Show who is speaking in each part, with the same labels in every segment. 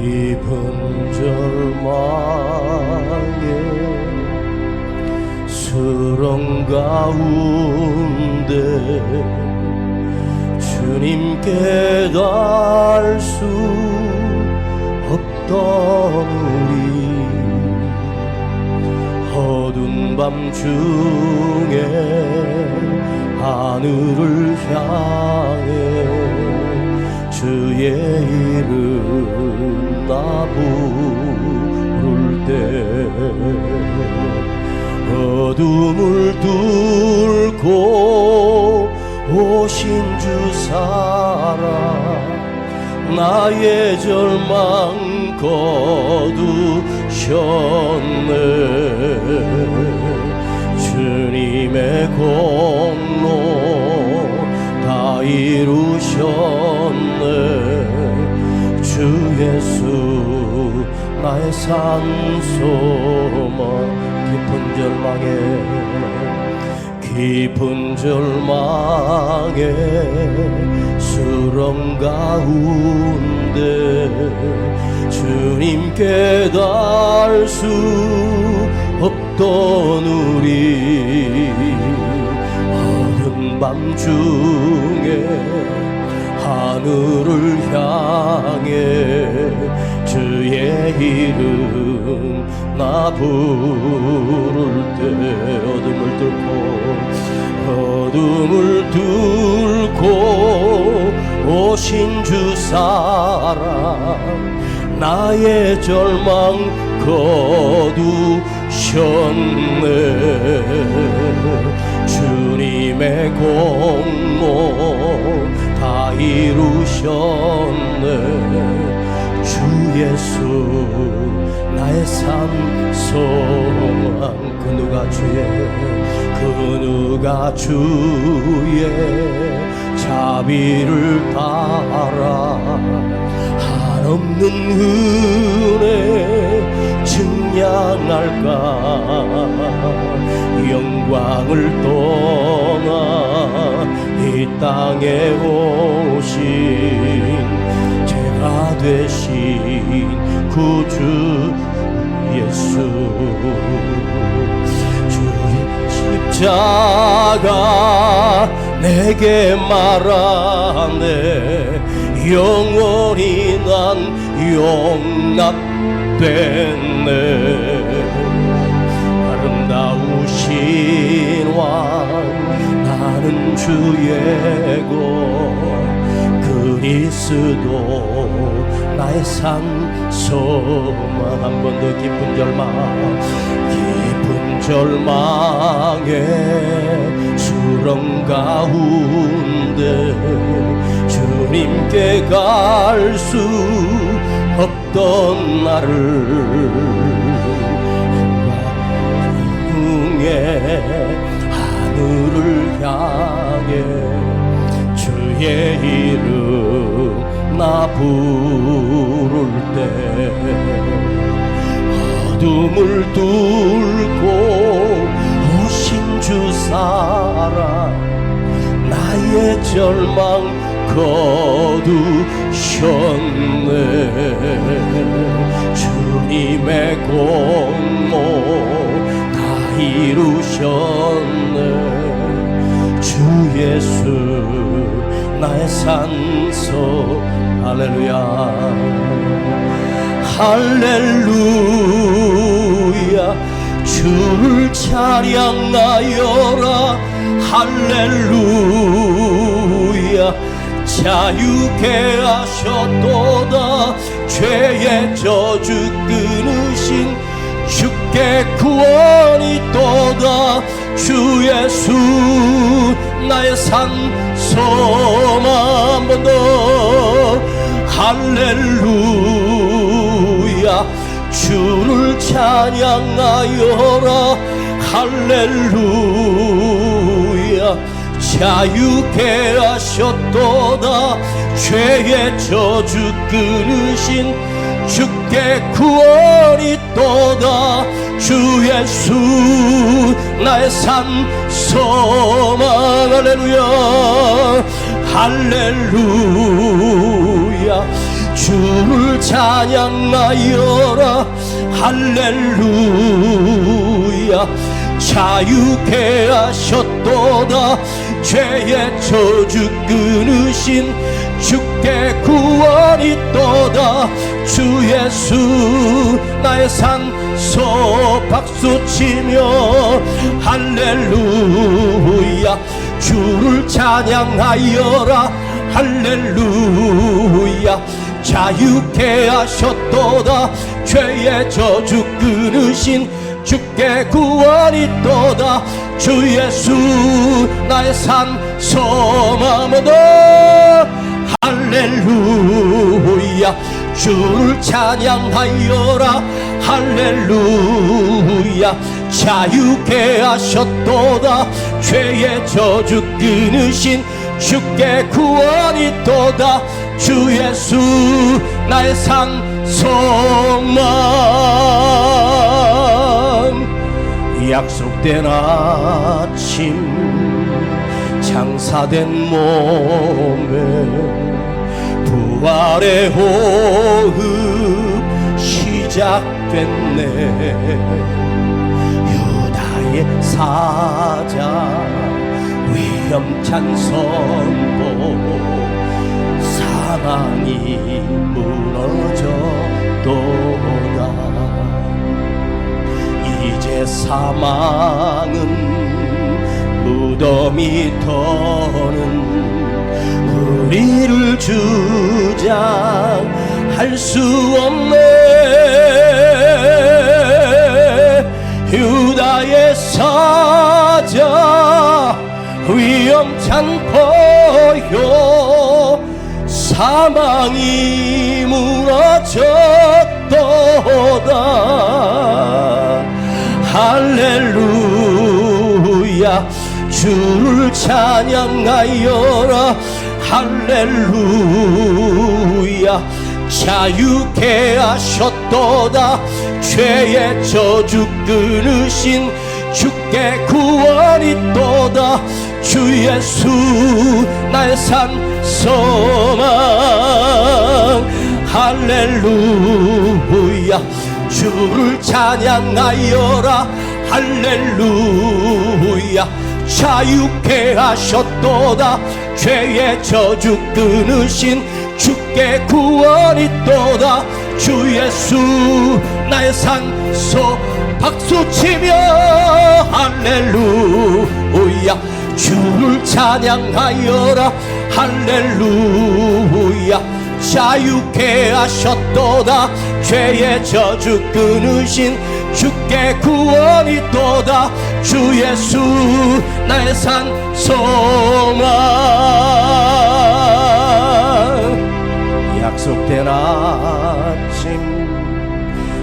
Speaker 1: 깊은 절망에 수렁 가운데 주님께 닿을 수 없던 우리 어두운 밤중에 하늘을 향해 주의 이름 나 부를 때 어둠을 뚫고 오신 주 사랑 나의 절망 거두셨네 주님의 공로 다 이루셨네 주 예수 나의 산소망 깊은 절망에 수렁 가운데 주님께 닿을 수 없던 우리 어두운 밤중에 하늘을 향해 주의 이름 나 부를 때 어둠을 뚫고 오신 주 사랑 나의 절망 거두셨네 주님의 공로 다 이루셨네 주 예수 나의 산소망 그 누가 주의 자비를 따라 한없는 은혜 증량할까 영광을 떠나 이 땅에 오신 제가 되신 구주 예수 주의 십자가 내게 말하네 영원히 난 용납됐네 아름다우신 왕 나는 주의 것 그리스도 나의 산소망 한 번 더 깊은 절망에 수렁 가운데 주님께 갈 수 없던 나를 중에 하늘을 향해 주의 이름 나 부를 때 어둠을 뚫고 오신 주 사랑 나의 절망 거두셨네 주님의 공로 다 이루셨네 주 예수 나의 산소 할렐루야 할렐루야 주를 찬양하여라 할렐루야 자유케 하셨도다 죄의 저주 끊으신 주께 구원이 있도다 주 예수 나의 산소망 한 번 더 할렐루야 주를 찬양하여라 할렐루야 자유케 하셨도다 죄의 저주 끊으신 주께 구원이 있도다 주 예수 나의 산소망 할렐루야 할렐루야 주를 찬양하여라 할렐루야. 자유케 하셨도다 죄의 저주 끊으신 주께 구원이 있도다. 주 예수 나의 산소 박수치며 할렐루야. 주를 찬양하여라 할렐루야. 자유케 하셨도다 죄의 저주 끊으신 주께 구원이 있도다. 주 예수 나의 산소 마모다 할렐루야. 주를 찬양하여라 할렐루야. 자유케 하셨도다 죄의 저주 끊으신 주께 구원이 있도다. 주 예수 나의 산소망. 약속된 아침 장사된 몸에 부활의 호흡 시작됐네. 유다의 사자 위험찬 선포 사망이 무너져도다. 이제 사망은 무덤이 터는 우리를 주장할 수 없네. 유다의 사자 위험찬 포효 사망이 무너졌도다. 할렐루야. 주를 찬양하여라 할렐루야. 자유케 하셨도다 죄의 저주 끊으신 주께 구원이 있도다. 주 예수 나의 산소망 할렐루야. 주를 찬양하여라 할렐루야. 자유케 하셨도다 죄의 저주 끊으신 주께 구원이 있도다. 주 예수 나의 산소 박수치며 할렐루야. 주를 찬양하여라 할렐루야. 자유케 하셨도다 죄의 저주 끊으신 주께 구원이 있도다. 주 예수 나의 산소망. 약속된 아침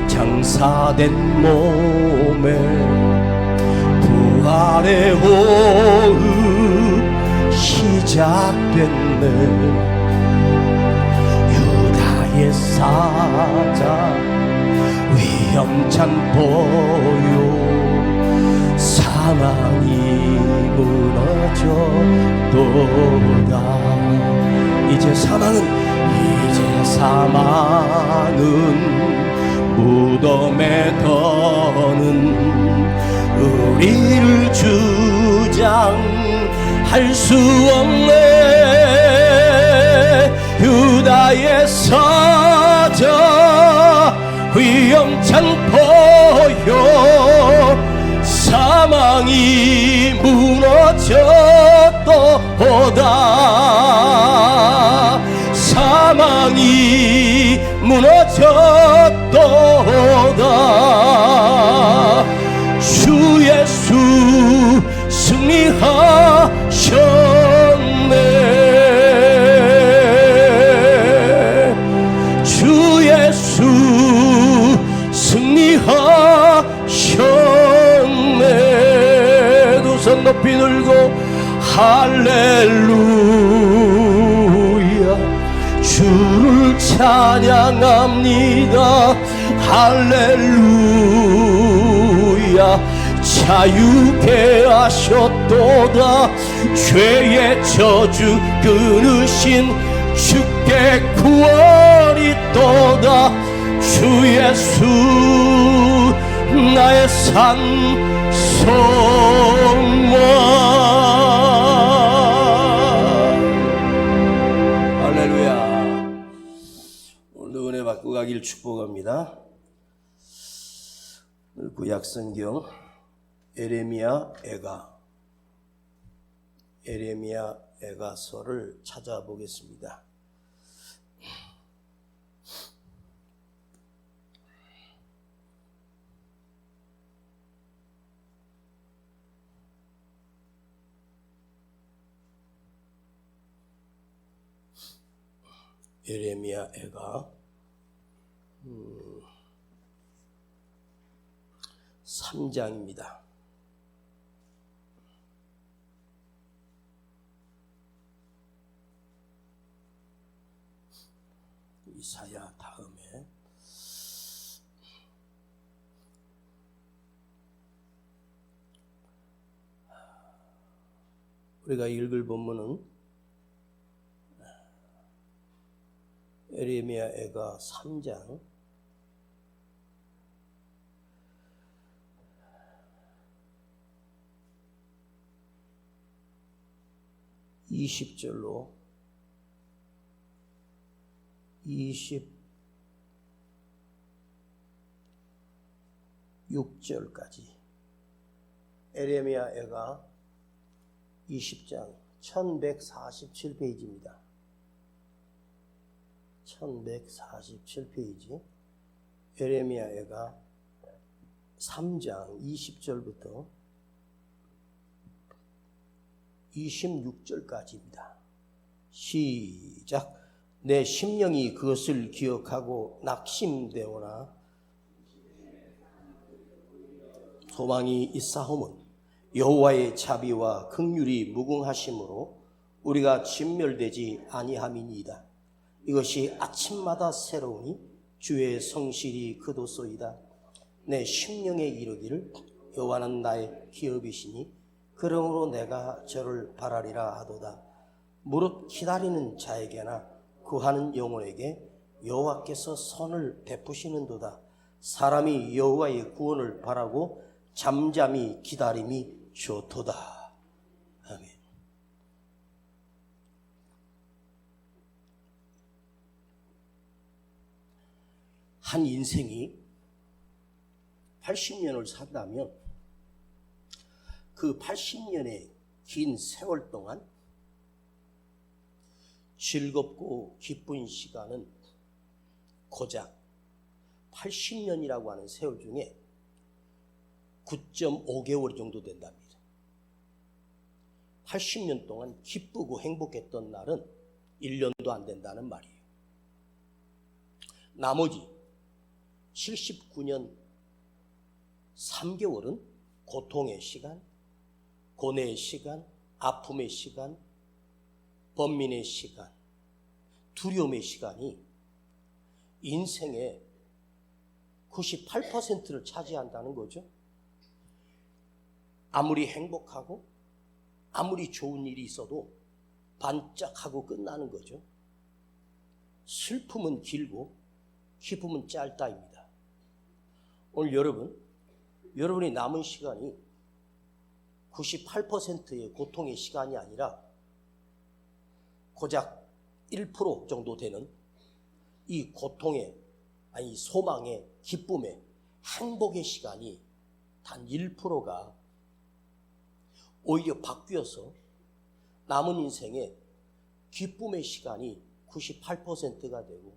Speaker 1: 장사된 몸에 부활의 호흡 시작됐네. 유다의 사자 위험찬 보요 사망이 무너져도다. 이제 사망은 무덤에 더는 우리를 주장할 수 없네. 유다의 사자 위험찬 포효 사망이 무너졌도다. 사망이 무너졌도다. 주 예수 승리하셨네. 주 예수 승리하셨네. 두 손 높이 들고 할렐루야. 주를 찬양합니다 할렐루야. 자유케 하셨도다 죄의 저주 끊으신 주께 내게 구원이 있도다. 주 예수 나의 산성왕. 할렐루야. 오늘도 은혜 받고 가길 축복합니다. 구약성경 에레미야 애가서를 찾아보겠습니다. 에레미야 애가 3장입니다. 이사야 다음에 우리가 읽을 본문은 에레미야 애가 3장 20절로 26절까지 에레미야 애가 20장 1147페이지입니다. 1147페이지 에레미야 애가 3장 20절부터 26절까지입니다. 시작. 내 심령이 그것을 기억하고 낙심되오나 소망이 있사오면 여호와의 자비와 긍휼이 무궁하심으로 우리가 진멸되지 아니함이니이다. 이것이 아침마다 새로우니 주의 성실이 그도소이다. 내 심령에 이르기를 여호와는 나의 기업이시니 그러므로 내가 저를 바라리라 하도다. 무릇 기다리는 자에게나 구하는 영혼에게 여호와께서 선을 베푸시는도다. 사람이 여호와의 구원을 바라고 잠잠히 기다림이 좋도다. 아멘. 한 인생이 80년을 산다면 그 80년의 긴 세월 동안 즐겁고 기쁜 시간은 고작 80년이라고 하는 세월 중에 9.5개월 정도 된답니다. 80년 동안 기쁘고 행복했던 날은 1년도 안 된다는 말이에요. 나머지 79년 3개월은 고통의 시간, 고뇌의 시간, 아픔의 시간, 번민의 시간, 두려움의 시간이 인생의 98%를 차지한다는 거죠. 아무리 행복하고 아무리 좋은 일이 있어도 반짝하고 끝나는 거죠. 슬픔은 길고 기쁨은 짧다입니다. 오늘 여러분이 남은 시간이 98%의 고통의 시간이 아니라 고작 1% 정도 되는 이 고통의, 아니 소망의, 기쁨의, 행복의 시간이 단 1%가 오히려 바뀌어서 남은 인생의 기쁨의 시간이 98%가 되고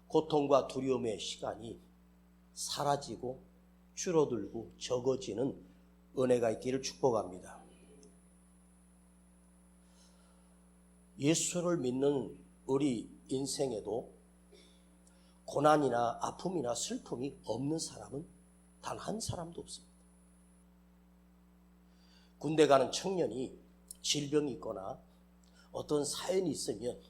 Speaker 1: 고통과 두려움의 시간이 사라지고 줄어들고 적어지는 은혜가 있기를 축복합니다. 예수를 믿는 우리 인생에도 고난이나 아픔이나 슬픔이 없는 사람은 단 한 사람도 없습니다. 군대 가는 청년이 질병이 있거나 어떤 사연이 있으면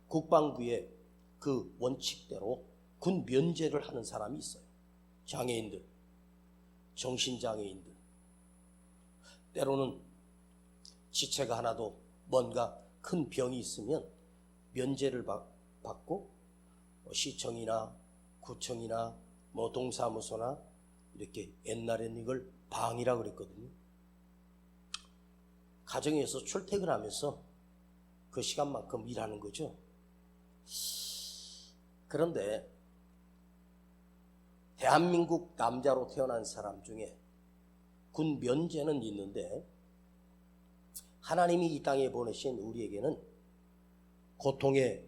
Speaker 1: 국방부의 그 원칙대로 군 면제를 하는 사람이 있어요. 장애인들, 정신장애인들, 때로는 지체가 하나도 뭔가 큰 병이 있으면 면제를 받고 시청이나 구청이나 동사무소나 이렇게 옛날에는 이걸 방이라고 그랬거든요. 가정에서 출퇴근하면서 그 시간만큼 일하는 거죠. 그런데 대한민국 남자로 태어난 사람 중에 군 면제는 있는데 하나님이 이 땅에 보내신 우리에게는 고통의,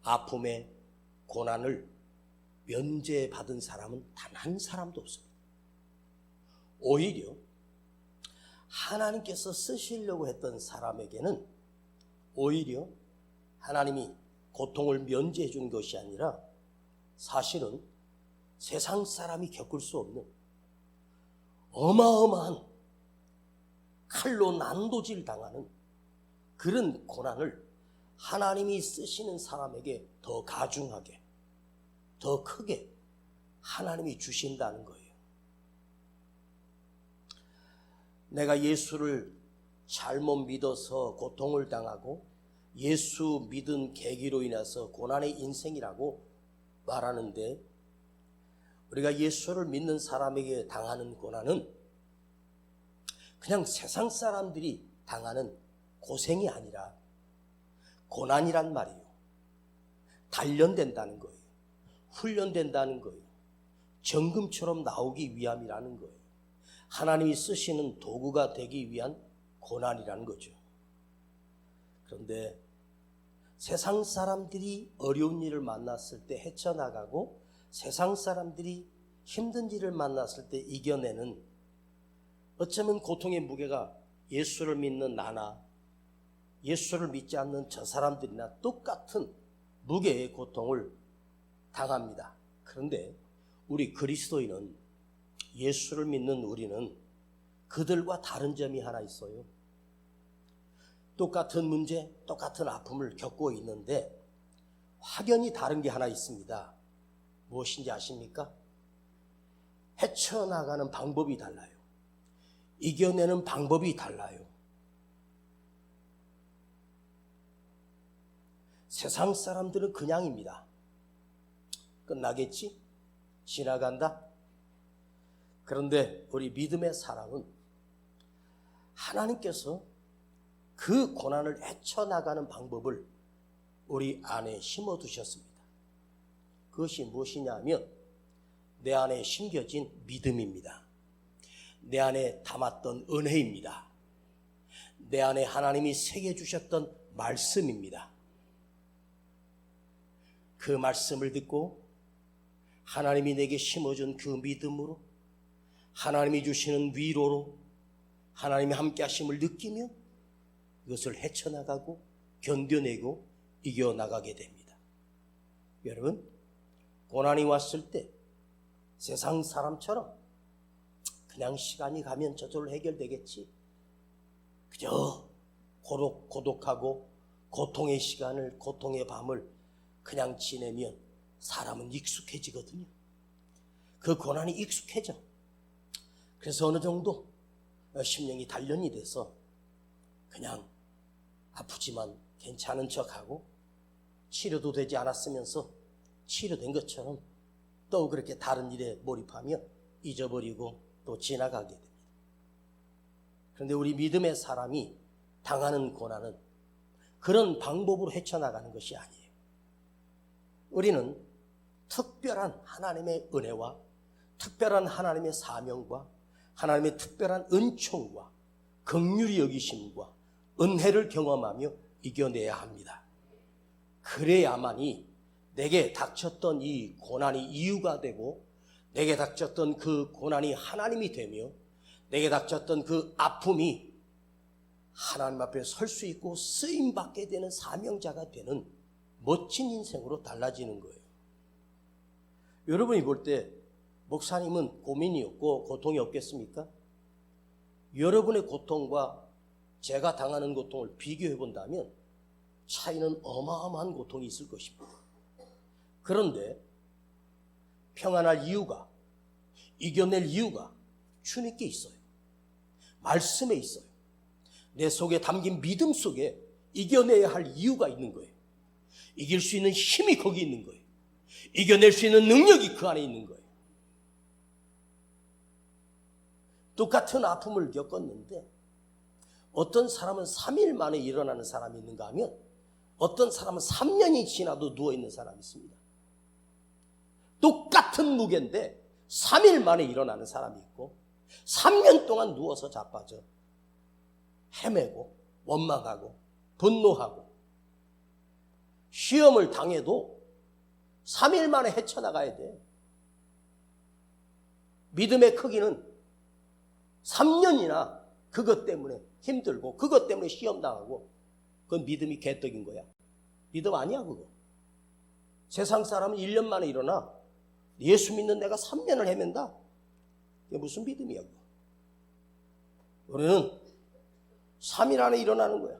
Speaker 1: 아픔의, 고난을 면제받은 사람은 단 한 사람도 없습니다. 오히려 하나님께서 쓰시려고 했던 사람에게는 오히려 하나님이 고통을 면제해 준 것이 아니라 사실은 세상 사람이 겪을 수 없는 어마어마한 칼로 난도질 당하는 그런 고난을 하나님이 쓰시는 사람에게 더 가중하게, 더 크게 하나님이 주신다는 거예요. 내가 예수를 잘못 믿어서 고통을 당하고 예수 믿은 계기로 인해서 고난의 인생이라고 말하는데, 우리가 예수를 믿는 사람에게 당하는 고난은 그냥 세상 사람들이 당하는 고생이 아니라 고난이란 말이에요. 단련된다는 거예요. 훈련된다는 거예요. 정금처럼 나오기 위함이라는 거예요. 하나님이 쓰시는 도구가 되기 위한 고난이라는 거죠. 그런데 세상 사람들이 어려운 일을 만났을 때 헤쳐나가고 세상 사람들이 힘든 일을 만났을 때 이겨내는, 어쩌면 고통의 무게가 예수를 믿는 나나 예수를 믿지 않는 저 사람들이나 똑같은 무게의 고통을 당합니다. 그런데 우리 그리스도인은, 예수를 믿는 우리는 그들과 다른 점이 하나 있어요. 똑같은 문제, 똑같은 아픔을 겪고 있는데 확연히 다른 게 하나 있습니다. 무엇인지 아십니까? 헤쳐나가는 방법이 달라요. 이겨내는 방법이 달라요. 세상 사람들은 그냥입니다. 끝나겠지? 지나간다? 그런데 우리 믿음의 사람은 하나님께서 그 고난을 헤쳐나가는 방법을 우리 안에 심어두셨습니다. 그것이 무엇이냐 하면 내 안에 심겨진 믿음입니다. 내 안에 담았던 은혜입니다. 내 안에 하나님이 새겨주셨던 말씀입니다. 그 말씀을 듣고 하나님이 내게 심어준 그 믿음으로, 하나님이 주시는 위로로 하나님이 함께 하심을 느끼며 이것을 헤쳐나가고 견뎌내고 이겨나가게 됩니다. 여러분, 고난이 왔을 때 세상 사람처럼 그냥 시간이 가면 저절로 해결되겠지, 그저 고독하고 고통의 시간을, 고통의 밤을 그냥 지내면 사람은 익숙해지거든요. 그 고난이 익숙해져. 그래서 어느 정도 심령이 단련이 돼서 그냥 아프지만 괜찮은 척하고 치료도 되지 않았으면서 치료된 것처럼 또 그렇게 다른 일에 몰입하며 잊어버리고 또 지나가게 됩니다. 그런데 우리 믿음의 사람이 당하는 고난은 그런 방법으로 헤쳐나가는 것이 아니에요. 우리는 특별한 하나님의 은혜와 특별한 하나님의 사명과 하나님의 특별한 은총과 긍휼히 여기심과 은혜를 경험하며 이겨내야 합니다. 그래야만이 내게 닥쳤던 이 고난이 이유가 되고, 내게 닥쳤던 그 고난이 하나님이 되며, 내게 닥쳤던 그 아픔이 하나님 앞에 설 수 있고 쓰임받게 되는 사명자가 되는 멋진 인생으로 달라지는 거예요. 여러분이 볼 때 목사님은 고민이 없고 고통이 없겠습니까? 여러분의 고통과 제가 당하는 고통을 비교해 본다면 차이는 어마어마한 고통이 있을 것입니다. 그런데 평안할 이유가, 이겨낼 이유가 주님께 있어요. 말씀에 있어요. 내 속에 담긴 믿음 속에 이겨내야 할 이유가 있는 거예요. 이길 수 있는 힘이 거기 있는 거예요. 이겨낼 수 있는 능력이 그 안에 있는 거예요. 똑같은 아픔을 겪었는데 어떤 사람은 3일 만에 일어나는 사람이 있는가 하면 어떤 사람은 3년이 지나도 누워있는 사람이 있습니다. 똑같은 무게인데 3일 만에 일어나는 사람이 있고 3년 동안 누워서 자빠져 헤매고 원망하고 분노하고 시험을 당해도 3일 만에 헤쳐나가야 돼. 믿음의 크기는 3년이나 그것 때문에 힘들고 그것 때문에 시험 당하고 그건 믿음이 개떡인 거야. 믿음 아니야 그거. 세상 사람은 1년 만에 일어나. 예수 믿는 내가 3년을 헤맨다? 이게 무슨 믿음이야 그거. 우리는 3일 안에 일어나는 거야.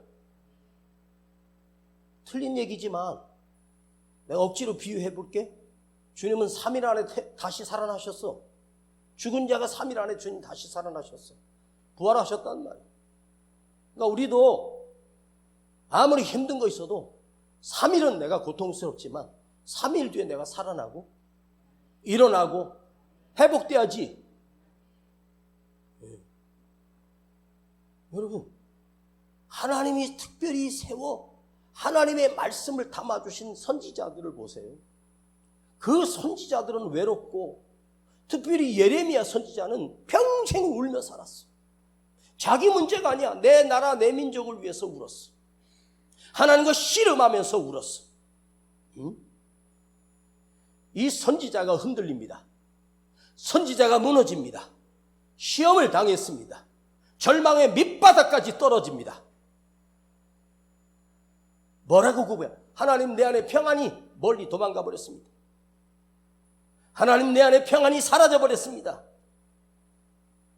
Speaker 1: 틀린 얘기지만 내가 억지로 비유해 볼게. 주님은 3일 안에 다시 살아나셨어. 죽은 자가 3일 안에 주님 다시 살아나셨어. 부활하셨단 말이야. 그러니까 우리도 아무리 힘든 거 있어도 3일은 내가 고통스럽지만 3일 뒤에 내가 살아나고 일어나고 회복돼야지. 네. 여러분, 하나님이 특별히 세워 하나님의 말씀을 담아주신 선지자들을 보세요. 그 선지자들은 외롭고 특별히 예레미야 선지자는 평생 울며 살았어. 자기 문제가 아니야. 내 나라 내 민족을 위해서 울었어. 하나님과 씨름하면서 울었어. 응? 이 선지자가 흔들립니다. 선지자가 무너집니다. 시험을 당했습니다. 절망의 밑바닥까지 떨어집니다. 뭐라고 고백해? 하나님 내 안에 평안이 멀리 도망가 버렸습니다. 하나님 내 안에 평안이 사라져 버렸습니다.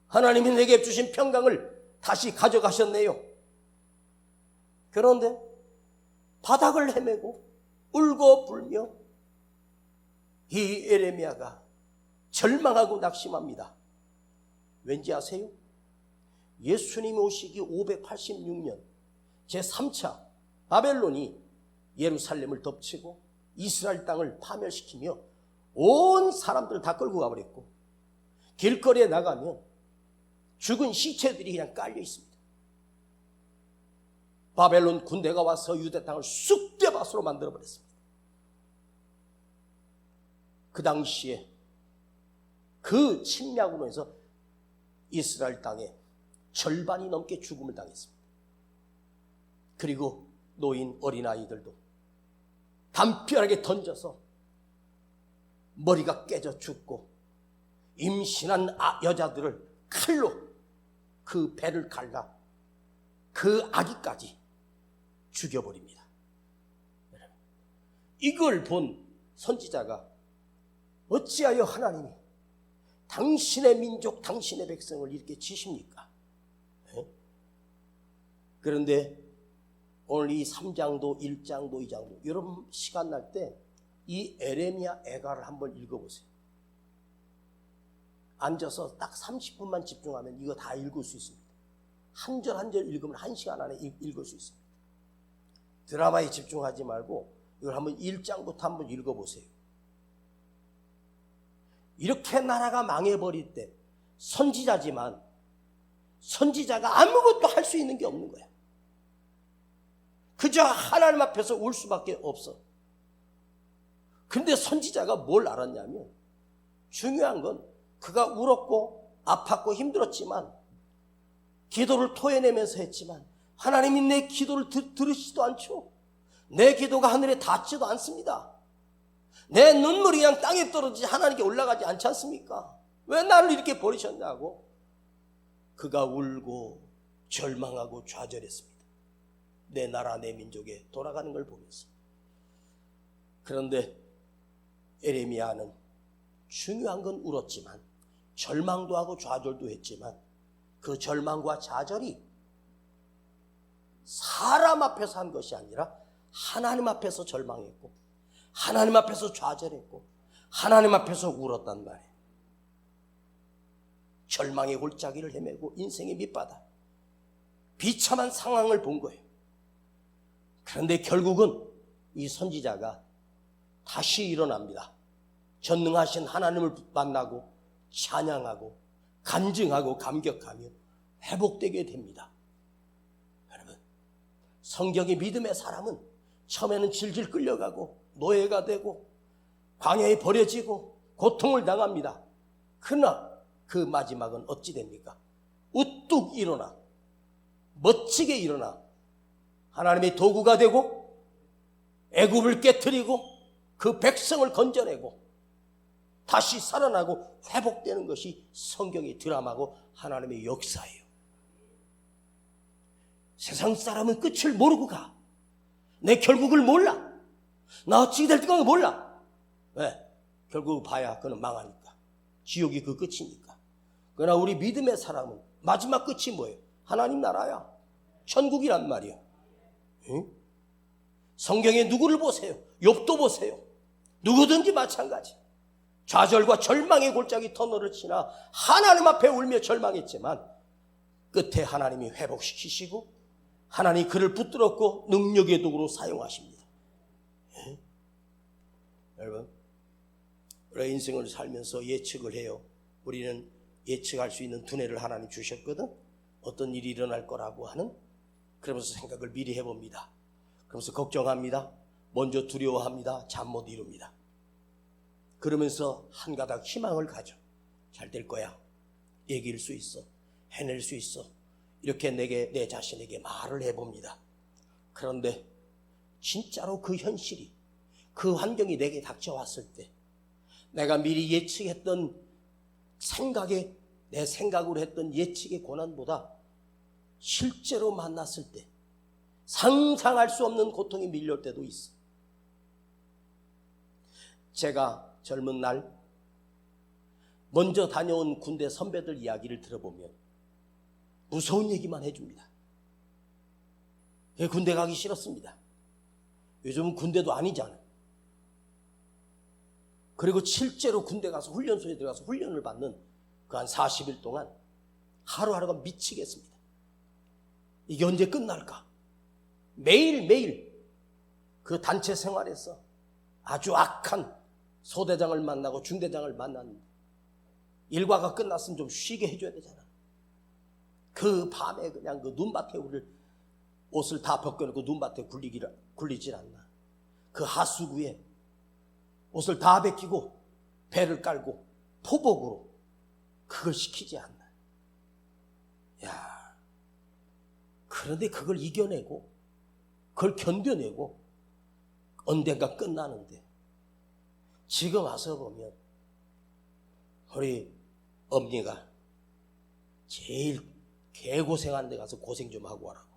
Speaker 1: 하나님이 내게 주신 평강을 다시 가져가셨네요. 그런데 바닥을 헤매고 울고 불며 이 예레미야가 절망하고 낙심합니다. 왠지 아세요? 예수님 오시기 586년 제3차 바벨론이 예루살렘을 덮치고 이스라엘 땅을 파멸시키며 온 사람들을 다 끌고 가버렸고 길거리에 나가면 죽은 시체들이 그냥 깔려 있습니다. 바벨론 군대가 와서 유대 땅을 쑥대밭으로 만들어버렸습니다. 그 당시에 그 침략으로 해서 이스라엘 땅에 절반이 넘게 죽음을 당했습니다. 그리고 노인 어린아이들도 담벼락에 던져서 머리가 깨져 죽고 임신한 여자들을 칼로 그 배를 갈라 그 아기까지 죽여버립니다. 이걸 본 선지자가 어찌하여 하나님이 당신의 민족, 당신의 백성을 이렇게 치십니까? 그런데 오늘 이 3장도 1장도 2장도 여러분 시간 날 때 이 에레미야 애가를 한번 읽어보세요. 앉아서 딱 30분만 집중하면 이거 다 읽을 수 있습니다. 한 절 한 절 읽으면 1시간 안에 읽을 수 있습니다. 드라마에 집중하지 말고 이걸 한번 1장부터 한번 읽어보세요. 이렇게 나라가 망해버릴 때 선지자지만 선지자가 아무것도 할 수 있는 게 없는 거야. 그저 하나님 앞에서 울 수밖에 없어. 근데 선지자가 뭘 알았냐면 중요한 건 그가 울었고 아팠고 힘들었지만 기도를 토해내면서 했지만 하나님이 내 기도를 들으시지도 않죠. 내 기도가 하늘에 닿지도 않습니다. 내 눈물이 그냥 땅에 떨어지지 하나님께 올라가지 않지 않습니까? 왜 나를 이렇게 버리셨냐고 그가 울고 절망하고 좌절했습니다. 내 나라 내 민족에 돌아가는 걸 보면서. 그런데 에레미야는 중요한 건 울었지만 절망도 하고 좌절도 했지만 그 절망과 좌절이 사람 앞에서 한 것이 아니라 하나님 앞에서 절망했고 하나님 앞에서 좌절했고 하나님 앞에서 울었단 말이에요. 절망의 골짜기를 헤매고 인생의 밑바닥 비참한 상황을 본 거예요. 그런데 결국은 이 선지자가 다시 일어납니다. 전능하신 하나님을 만나고 찬양하고 간증하고 감격하며 회복되게 됩니다. 여러분, 성경의 믿음의 사람은 처음에는 질질 끌려가고 노예가 되고 광야에 버려지고 고통을 당합니다. 그러나 그 마지막은 어찌 됩니까? 우뚝 일어나 멋지게 일어나 하나님의 도구가 되고 애굽을 깨트리고 그 백성을 건져내고 다시 살아나고 회복되는 것이 성경의 드라마고 하나님의 역사예요. 세상 사람은 끝을 모르고 가. 내 결국을 몰라. 나 어찌 될까 몰라. 왜? 결국 봐야 그는 망하니까. 지옥이 그 끝이니까. 그러나 우리 믿음의 사람은 마지막 끝이 뭐예요? 하나님 나라야. 천국이란 말이야. 응? 성경에 누구를 보세요? 욥도 보세요. 누구든지 마찬가지. 좌절과 절망의 골짜기 터널을 지나 하나님 앞에 울며 절망했지만 끝에 하나님이 회복시키시고 하나님이 그를 붙들었고 능력의 도구로 사용하십니다. 예? 여러분, 우리 인생을 살면서 예측을 해요. 우리는 예측할 수 있는 두뇌를 하나님 주셨거든. 어떤 일이 일어날 거라고 하는. 그러면서 생각을 미리 해봅니다. 그러면서 걱정합니다. 먼저 두려워합니다. 잠 못 이룹니다. 그러면서 한 가닥 희망을 가져. 잘 될 거야. 이길 수 있어. 해낼 수 있어. 이렇게 내 자신에게 말을 해봅니다. 그런데 진짜로 그 현실이, 그 환경이 내게 닥쳐왔을 때 내가 미리 예측했던 내 생각으로 했던 예측의 고난보다 실제로 만났을 때 상상할 수 없는 고통이 밀려올 때도 있어. 제가 젊은 날 먼저 다녀온 군대 선배들 이야기를 들어보면 무서운 얘기만 해줍니다. 군대 가기 싫었습니다. 요즘은 군대도 아니잖아요. 그리고 실제로 군대 가서 훈련소에 들어가서 훈련을 받는 그 한 40일 동안 하루하루가 미치겠습니다. 이게 언제 끝날까? 매일매일 그 단체 생활에서 아주 악한 소대장을 만나고 중대장을 만났는데 일과가 끝났으면 좀 쉬게 해줘야 되잖아. 그 밤에 그냥 그 눈밭에 우리를 옷을 다 벗겨놓고 눈밭에 굴리질 않나. 그 하수구에 옷을 다 벗기고 배를 깔고 포복으로 그걸 시키지 않나. 야, 그런데 그걸 이겨내고 그걸 견뎌내고 언젠가 끝나는데 지금 와서 보면 우리 엄니가 제일 개고생한 데 가서 고생 좀 하고 와라고.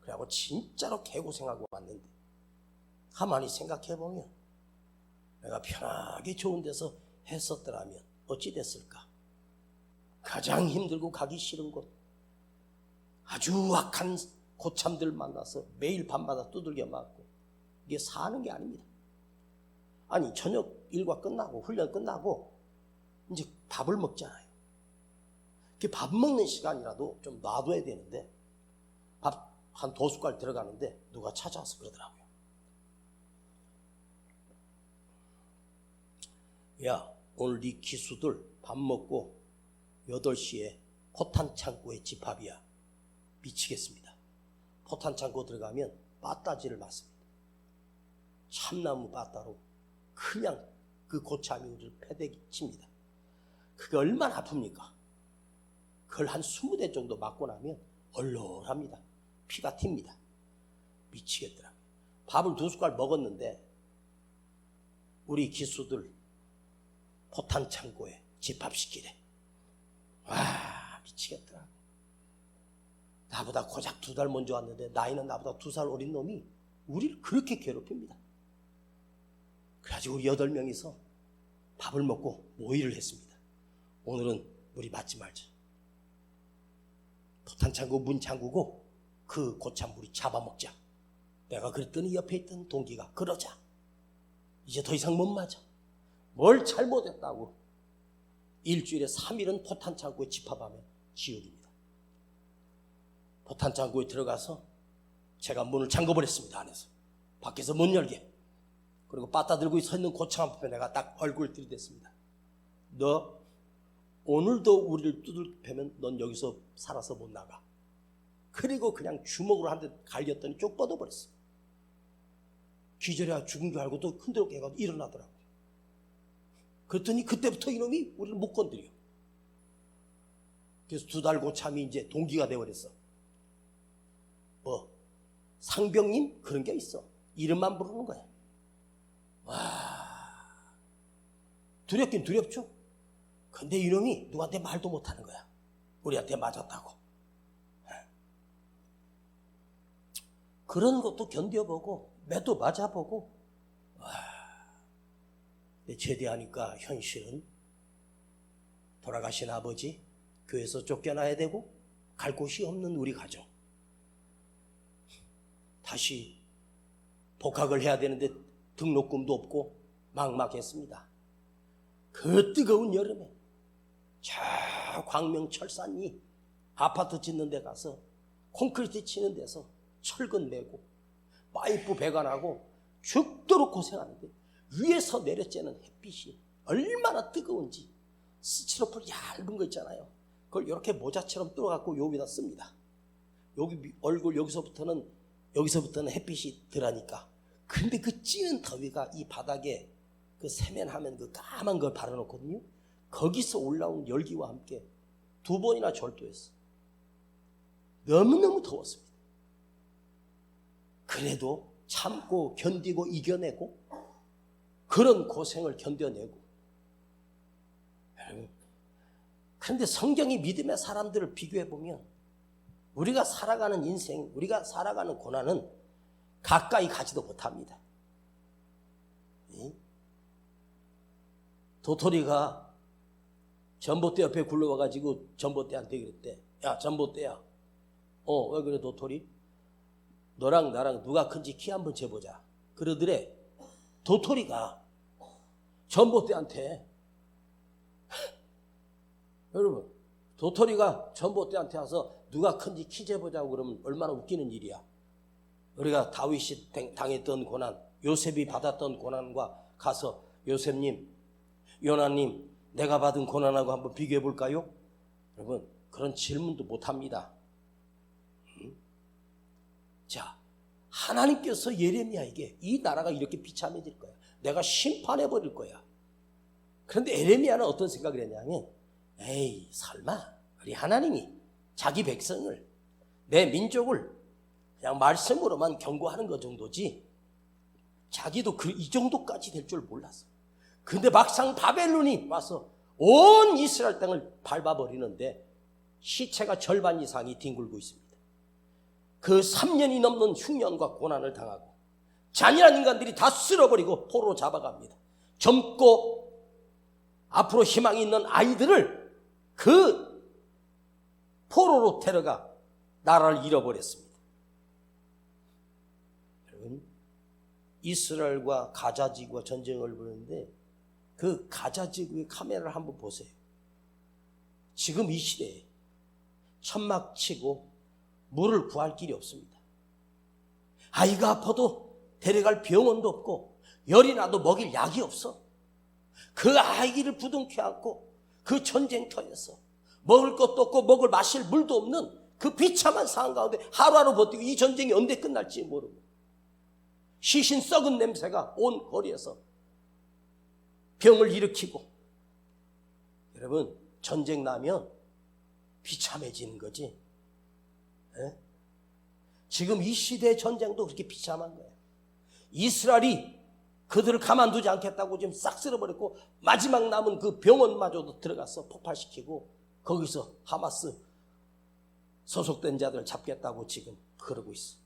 Speaker 1: 그래갖고 진짜로 개고생하고 왔는데 가만히 생각해보면 내가 편하게 좋은 데서 했었더라면 어찌 됐을까? 가장 힘들고 가기 싫은 곳, 아주 악한 고참들 만나서 매일 밤마다 두들겨 맞고, 이게 사는 게 아닙니다. 아니, 저녁 일과 끝나고 훈련 끝나고 이제 밥을 먹잖아요. 밥 먹는 시간이라도 좀 놔둬야 되는데 밥 한 2숟갈 들어가는데 누가 찾아와서 그러더라고요. 야, 오늘 네 기수들 밥 먹고 8시에 포탄 창고에 집합이야. 미치겠습니다. 포탄 창고 들어가면 빠따지를 맞습니다. 참나무 빠따로 그냥 그 고참이 우리를 패대기 칩니다. 그게 얼마나 아픕니까? 그걸 한 20대 정도 맞고 나면 얼얼합니다. 피가 튑니다. 미치겠더라고요. 밥을 2숟갈 먹었는데 우리 기수들 포탄 창고에 집합시키래. 와, 미치겠더라. 나보다 고작 2달 먼저 왔는데 나이는 나보다 2살 어린 놈이 우리를 그렇게 괴롭힙니다. 그래가지고 우리 8명이서 밥을 먹고 모의를 했습니다. 오늘은 우리 맞지 말자. 포탄 창고 문 잠그고 그 고참 우리 잡아먹자. 내가 그랬더니 옆에 있던 동기가 그러자. 이제 더 이상 못 맞아. 뭘 잘못했다고. 일주일에 3일은 포탄 창고에 집합하면 지옥입니다. 포탄 창고에 들어가서 제가 문을 잠궈버렸습니다. 안에서. 밖에서 못 열게. 그리고 빠따 들고 서 있는 고창 앞에 내가 딱 얼굴 들이댔습니다. 너 오늘도 우리를 두들기면 넌 여기서 살아서 못 나가. 그리고 그냥 주먹으로 한 대 갈겼더니 쪽 뻗어버렸어. 기절해야 죽은 줄 알고 또 흔들어 깨가지고 일어나더라고. 그랬더니 그때부터 이놈이 우리를 못 건드려. 그래서 2달 고참이 이제 동기가 돼버렸어. 뭐 상병님 그런 게 있어. 이름만 부르는 거야. 와, 두렵긴 두렵죠. 근데 이놈이 누구한테 말도 못하는 거야. 우리한테 맞았다고. 그런 것도 견뎌보고 매도 맞아보고. 와, 제대하니까 현실은 돌아가신 아버지, 교회에서 쫓겨나야 되고 갈 곳이 없는 우리 가정, 다시 복학을 해야 되는데 등록금도 없고 막막했습니다. 그 뜨거운 여름에 저 광명철산이 아파트 짓는 데 가서 콘크리트 치는 데서 철근 메고 파이프 배관하고 죽도록 고생하는데 위에서 내려쬐는 햇빛이 얼마나 뜨거운지 스티로폼 얇은 거 있잖아요. 그걸 이렇게 모자처럼 뚫어갖고 여기다 씁니다. 여기 얼굴 여기서부터는 햇빛이 덜하니까. 근데 그 찌는 더위가 이 바닥에 그 세면하면 그 까만 걸 바라놓거든요. 거기서 올라온 열기와 함께 2번이나 절도했어. 너무너무 더웠습니다. 그래도 참고 견디고 이겨내고 그런 고생을 견뎌내고. 그런데 성경이 믿음의 사람들을 비교해보면 우리가 살아가는 인생, 우리가 살아가는 고난은 가까이 가지도 못합니다. 도토리가 전봇대 옆에 굴러와가지고 전봇대한테 그랬대. 야, 전봇대야. 왜 그래 도토리? 너랑 나랑 누가 큰지 키 한번 재보자. 그러더래. 도토리가 전봇대한테 여러분, 도토리가 전봇대한테 와서 누가 큰지 키 재보자고 그러면 얼마나 웃기는 일이야. 우리가 다윗이 당했던 고난, 요셉이 받았던 고난과 가서 요셉님, 요나님, 내가 받은 고난하고 한번 비교해 볼까요? 여러분, 그런 질문도 못합니다. 자, 하나님께서 예레미야에게 이 나라가 이렇게 비참해질 거야. 내가 심판해버릴 거야. 그런데 예레미야는 어떤 생각을 했냐면, 에이, 설마 우리 하나님이 자기 백성을, 내 민족을 그냥 말씀으로만 경고하는 것 정도지 자기도 이 정도까지 될 줄 몰랐어. 근데 막상 바벨론이 와서 온 이스라엘 땅을 밟아버리는데 시체가 절반 이상이 뒹굴고 있습니다. 그 3년이 넘는 흉년과 고난을 당하고 잔인한 인간들이 다 쓸어버리고 포로로 잡아갑니다. 젊고 앞으로 희망이 있는 아이들을 그 포로로 데려가 나라를 잃어버렸습니다. 여러분, 이스라엘과 가자지구가 전쟁을 벌였는데 그 가자지구의 카메라를 한번 보세요. 지금 이 시대에 천막 치고 물을 구할 길이 없습니다. 아이가 아파도 데려갈 병원도 없고 열이 나도 먹일 약이 없어. 그 아이를 부둥켜 안고 그 전쟁터에서 먹을 것도 없고 마실 물도 없는 그 비참한 상황 가운데 하루하루 버티고 이 전쟁이 언제 끝날지 모르고 시신 썩은 냄새가 온 거리에서 병을 일으키고. 여러분, 전쟁 나면 비참해지는 거지. 에? 지금 이 시대의 전쟁도 그렇게 비참한 거예요. 이스라엘이 그들을 가만두지 않겠다고 지금 싹 쓸어버렸고 마지막 남은 그 병원마저도 들어가서 폭발시키고 거기서 하마스 소속된 자들 잡겠다고 지금 그러고 있어.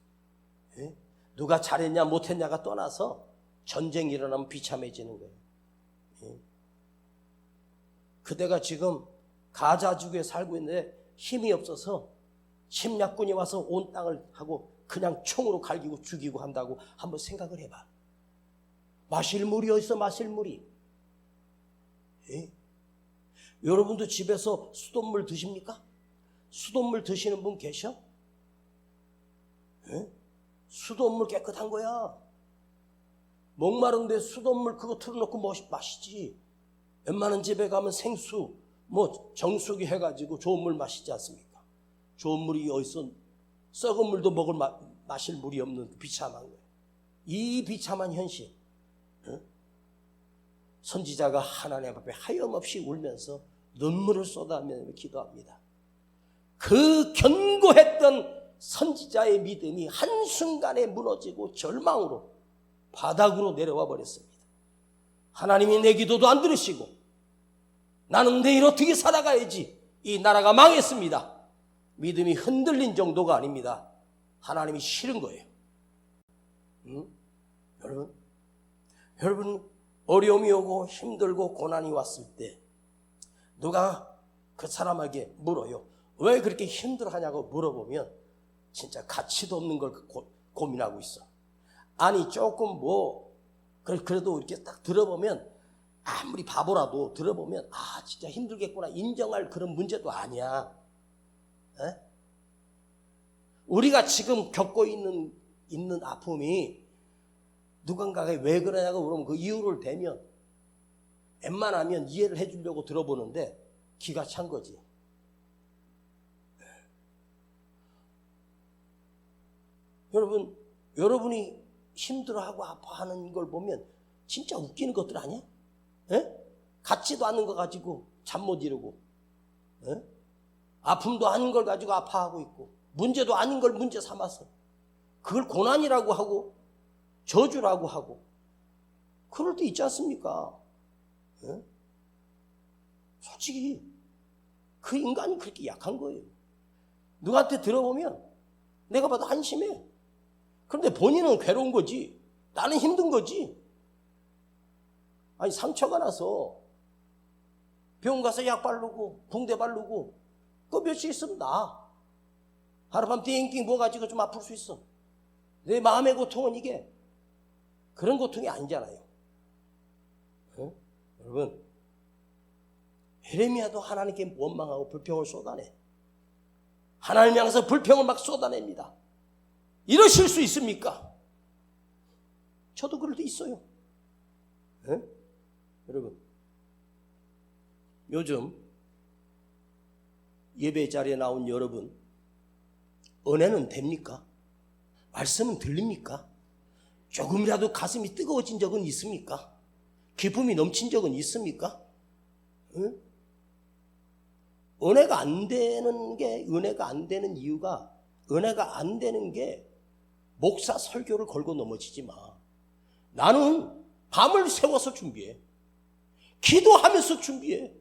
Speaker 1: 에? 누가 잘했냐 못했냐가 떠나서 전쟁이 일어나면 비참해지는 거예요. 에? 그대가 지금 가자지구에 살고 있는데 힘이 없어서 침략군이 와서 온 땅을 하고 그냥 총으로 갈기고 죽이고 한다고 한번 생각을 해봐. 마실 물이 어디서 마실 물이? 에? 여러분도 집에서 수돗물 드십니까? 수돗물 드시는 분 계셔? 에? 수돗물 깨끗한 거야. 목마른데 수돗물 그거 틀어놓고 마시지. 웬만한 집에 가면 생수, 정수기 해가지고 좋은 물 마시지 않습니까? 좋은 물이 어디서 썩은 물도 마실 물이 없는 비참한 거예요. 이 비참한 현실. 선지자가 하나님 앞에 하염없이 울면서 눈물을 쏟아내며 기도합니다. 그 견고했던 선지자의 믿음이 한순간에 무너지고 절망으로 바닥으로 내려와 버렸습니다. 하나님이 내 기도도 안 들으시고 나는 내일 어떻게 살아가야지, 이 나라가 망했습니다. 믿음이 흔들린 정도가 아닙니다. 하나님이 싫은 거예요. 여러분 어려움이 오고 힘들고 고난이 왔을 때 누가 그 사람에게 물어요. 왜 그렇게 힘들어하냐고 물어보면 진짜 가치도 없는 걸 고민하고 있어. 아니 조금 그래도 이렇게 딱 들어보면, 아무리 바보라도 들어보면 진짜 힘들겠구나 인정할 그런 문제도 아니야. 에? 우리가 지금 겪고 있는 아픔이 누군가가 왜 그러냐고 물으면 그 이유를 대면 웬만하면 이해를 해주려고 들어보는데 기가 찬 거지. 여러분이 힘들어하고 아파하는 걸 보면 진짜 웃기는 것들 아니야? 에? 같지도 않은 거 가지고 잠 못 이루고, 에? 아픔도 아닌 걸 가지고 아파하고 있고, 문제도 아닌 걸 문제 삼아서 그걸 고난이라고 하고 저주라고 하고 그럴 때 있지 않습니까? 에? 솔직히 그 인간이 그렇게 약한 거예요. 누구한테 들어보면 내가 봐도 한심해. 그런데 본인은 괴로운 거지, 나는 힘든 거지. 아니 상처가 나서 병원 가서 약 바르고 붕대 바르고 그 며칠 있으면 나 하룻밤 띵띵 부어가지고 좀 아플 수 있어. 내 마음의 고통은 이게 그런 고통이 아니잖아요. 어? 여러분, 예레미야도 하나님께 원망하고 불평을 쏟아내. 하나님 향해서 불평을 막 쏟아냅니다. 이러실 수 있습니까? 저도 그럴 때 있어요. 에? 여러분, 요즘 예배 자리에 나온 여러분, 은혜는 됩니까? 말씀은 들립니까? 조금이라도 가슴이 뜨거워진 적은 있습니까? 기쁨이 넘친 적은 있습니까? 응? 은혜가 안 되는 이유가, 은혜가 안 되는 게 목사 설교를 걸고 넘어지지 마. 나는 밤을 새워서 준비해. 기도하면서 준비해.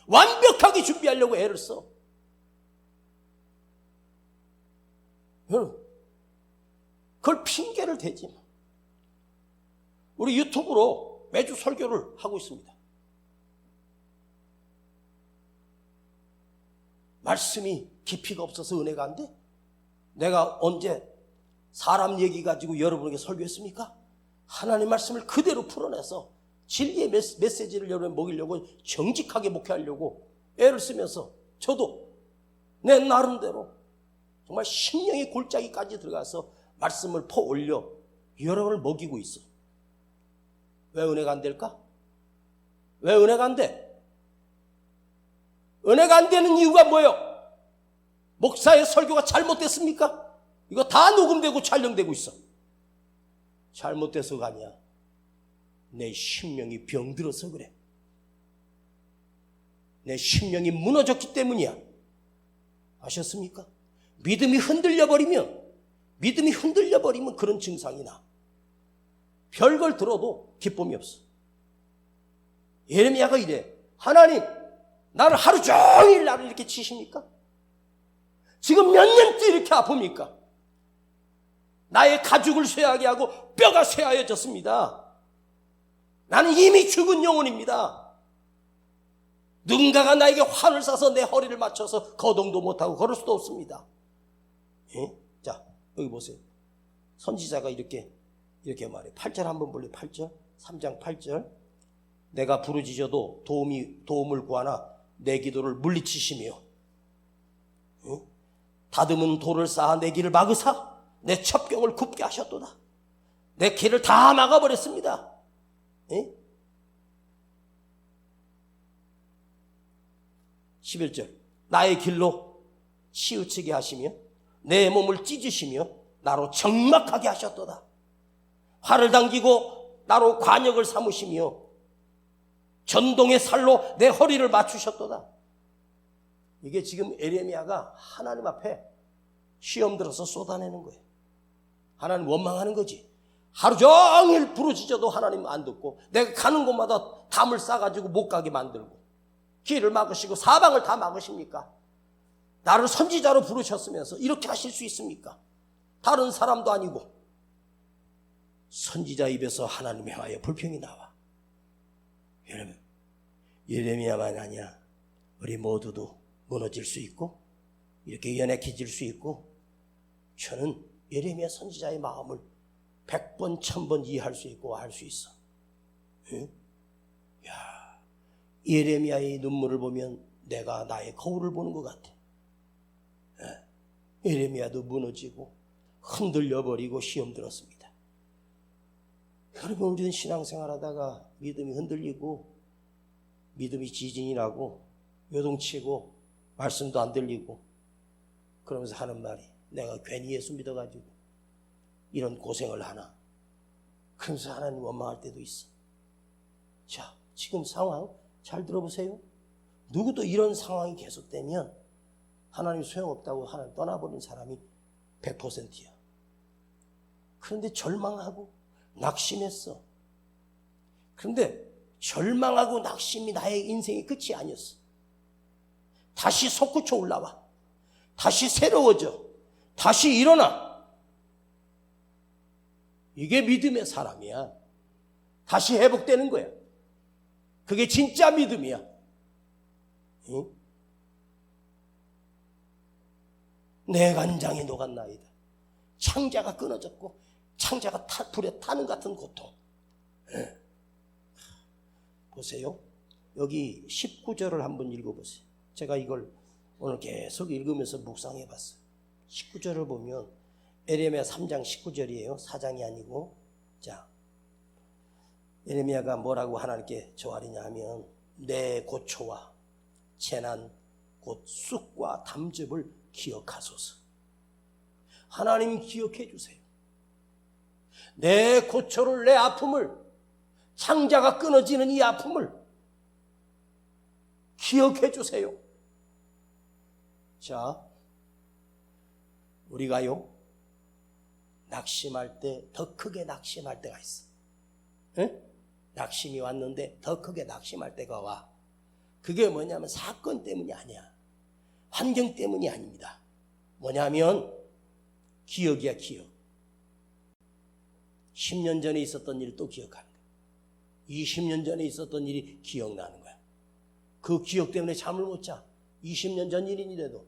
Speaker 1: 완벽하게 준비하려고 애를 써. 여러분, 그걸 핑계를 대지 마. 우리 유튜브로 매주 설교를 하고 있습니다. 말씀이 깊이가 없어서 은혜가 안 돼? 내가 언제 사람 얘기 가지고 여러분에게 설교했습니까? 하나님 말씀을 그대로 풀어내서 진리의 메시지를 여러분에 먹이려고, 정직하게 목회하려고 애를 쓰면서 저도 내 나름대로 정말 심령의 골짜기까지 들어가서 말씀을 퍼올려 여러분을 먹이고 있어. 왜 은혜가 안 될까? 왜 은혜가 안 돼? 은혜가 안 되는 이유가 뭐예요? 목사의 설교가 잘못됐습니까? 이거 다 녹음되고 촬영되고 있어. 잘못돼서가 아니야. 내 심령이 병들어서 그래. 내 심령이 무너졌기 때문이야. 아셨습니까? 믿음이 흔들려 버리면 그런 증상이 나. 별걸 들어도 기쁨이 없어. 예레미야가 이래. 하나님, 나를 하루 종일 나를 이렇게 치십니까? 지금 몇 년째 이렇게 아픕니까? 나의 가죽을 쇠하게 하고 뼈가 쇠하여졌습니다. 나는 이미 죽은 영혼입니다. 누군가가 나에게 활을 쏴서 내 허리를 맞춰서 거동도 못하고 걸을 수도 없습니다. 예? 자, 여기 보세요. 선지자가 이렇게 말해. 8절 한번 볼래요? 8절. 3장 8절. 내가 부르짖어도 도움을 구하나 내 기도를 물리치시며, 다듬은 돌을 쌓아 내 길을 막으사 내 첩경을 굽게 하셨도다. 내 길을 다 막아버렸습니다. 예? 11절 나의 길로 치우치게 하시며 내 몸을 찢으시며 나로 적막하게 하셨도다. 활을 당기고 나로 관역을 삼으시며 전동의 살로 내 허리를 맞추셨도다. 이게 지금 에레미야가 하나님 앞에 시험 들어서 쏟아내는 거예요. 하나님 원망하는 거지. 하루 종일 부르짖어도 하나님 안 듣고 내가 가는 곳마다 담을 싸가지고 못 가게 만들고 길을 막으시고 사방을 다 막으십니까? 나를 선지자로 부르셨으면서 이렇게 하실 수 있습니까? 다른 사람도 아니고 선지자 입에서 하나님에 하여 불평이 나와. 여러분, 예레미야만 아니야. 우리 모두도 무너질 수 있고 이렇게 연약해질 수 있고, 저는 예레미야 선지자의 마음을 100번 1000번 이해할 수 있고 할 수 있어. 응? 야, 예레미야의 눈물을 보면 내가 나의 거울을 보는 것 같아. 예레미야도 무너지고 흔들려버리고 시험 들었습니다. 여러분, 우리는 신앙생활 하다가 믿음이 흔들리고 믿음이 지진이 나고 요동치고 말씀도 안 들리고 그러면서 하는 말이, 내가 괜히 예수 믿어가지고 이런 고생을 하나. 그러면서 하나님 원망할 때도 있어. 자, 지금 상황 잘 들어보세요. 누구도 이런 상황이 계속되면 하나님 소용없다고 하나님 떠나버린 사람이 100%야. 그런데 절망하고 낙심했어. 그런데 절망하고 낙심이 나의 인생의 끝이 아니었어. 다시 솟구쳐 올라와. 다시 새로워져. 다시 일어나. 이게 믿음의 사람이야. 다시 회복되는 거야. 그게 진짜 믿음이야. 응? 내 간장이 녹았나이다. 창자가 끊어졌고 창자가 불에 타는 같은 고통. 보세요. 여기 19절을 한번 읽어보세요. 제가 이걸 오늘 계속 읽으면서 묵상해 봤어요. 19절을 보면 에레미야 3장 19절이에요. 4장이 아니고. 자, 에레미야가 뭐라고 하나님께 조아리냐 하면, 내 고초와 재난 곧 쑥과 담즙을 기억하소서. 하나님 기억해 주세요. 내 고초를, 내 아픔을, 창자가 끊어지는 이 아픔을 기억해 주세요. 자, 우리가요 낙심할 때 더 크게 낙심할 때가 있어. 응? 낙심이 왔는데 더 크게 낙심할 때가 와. 그게 뭐냐면 사건 때문이 아니야. 환경 때문이 아닙니다. 뭐냐면 기억이야, 기억. 10년 전에 있었던 일을 또 기억하는 거야. 20년 전에 있었던 일이 기억나는 거야. 그 기억 때문에 잠을 못 자. 20년 전 일인데도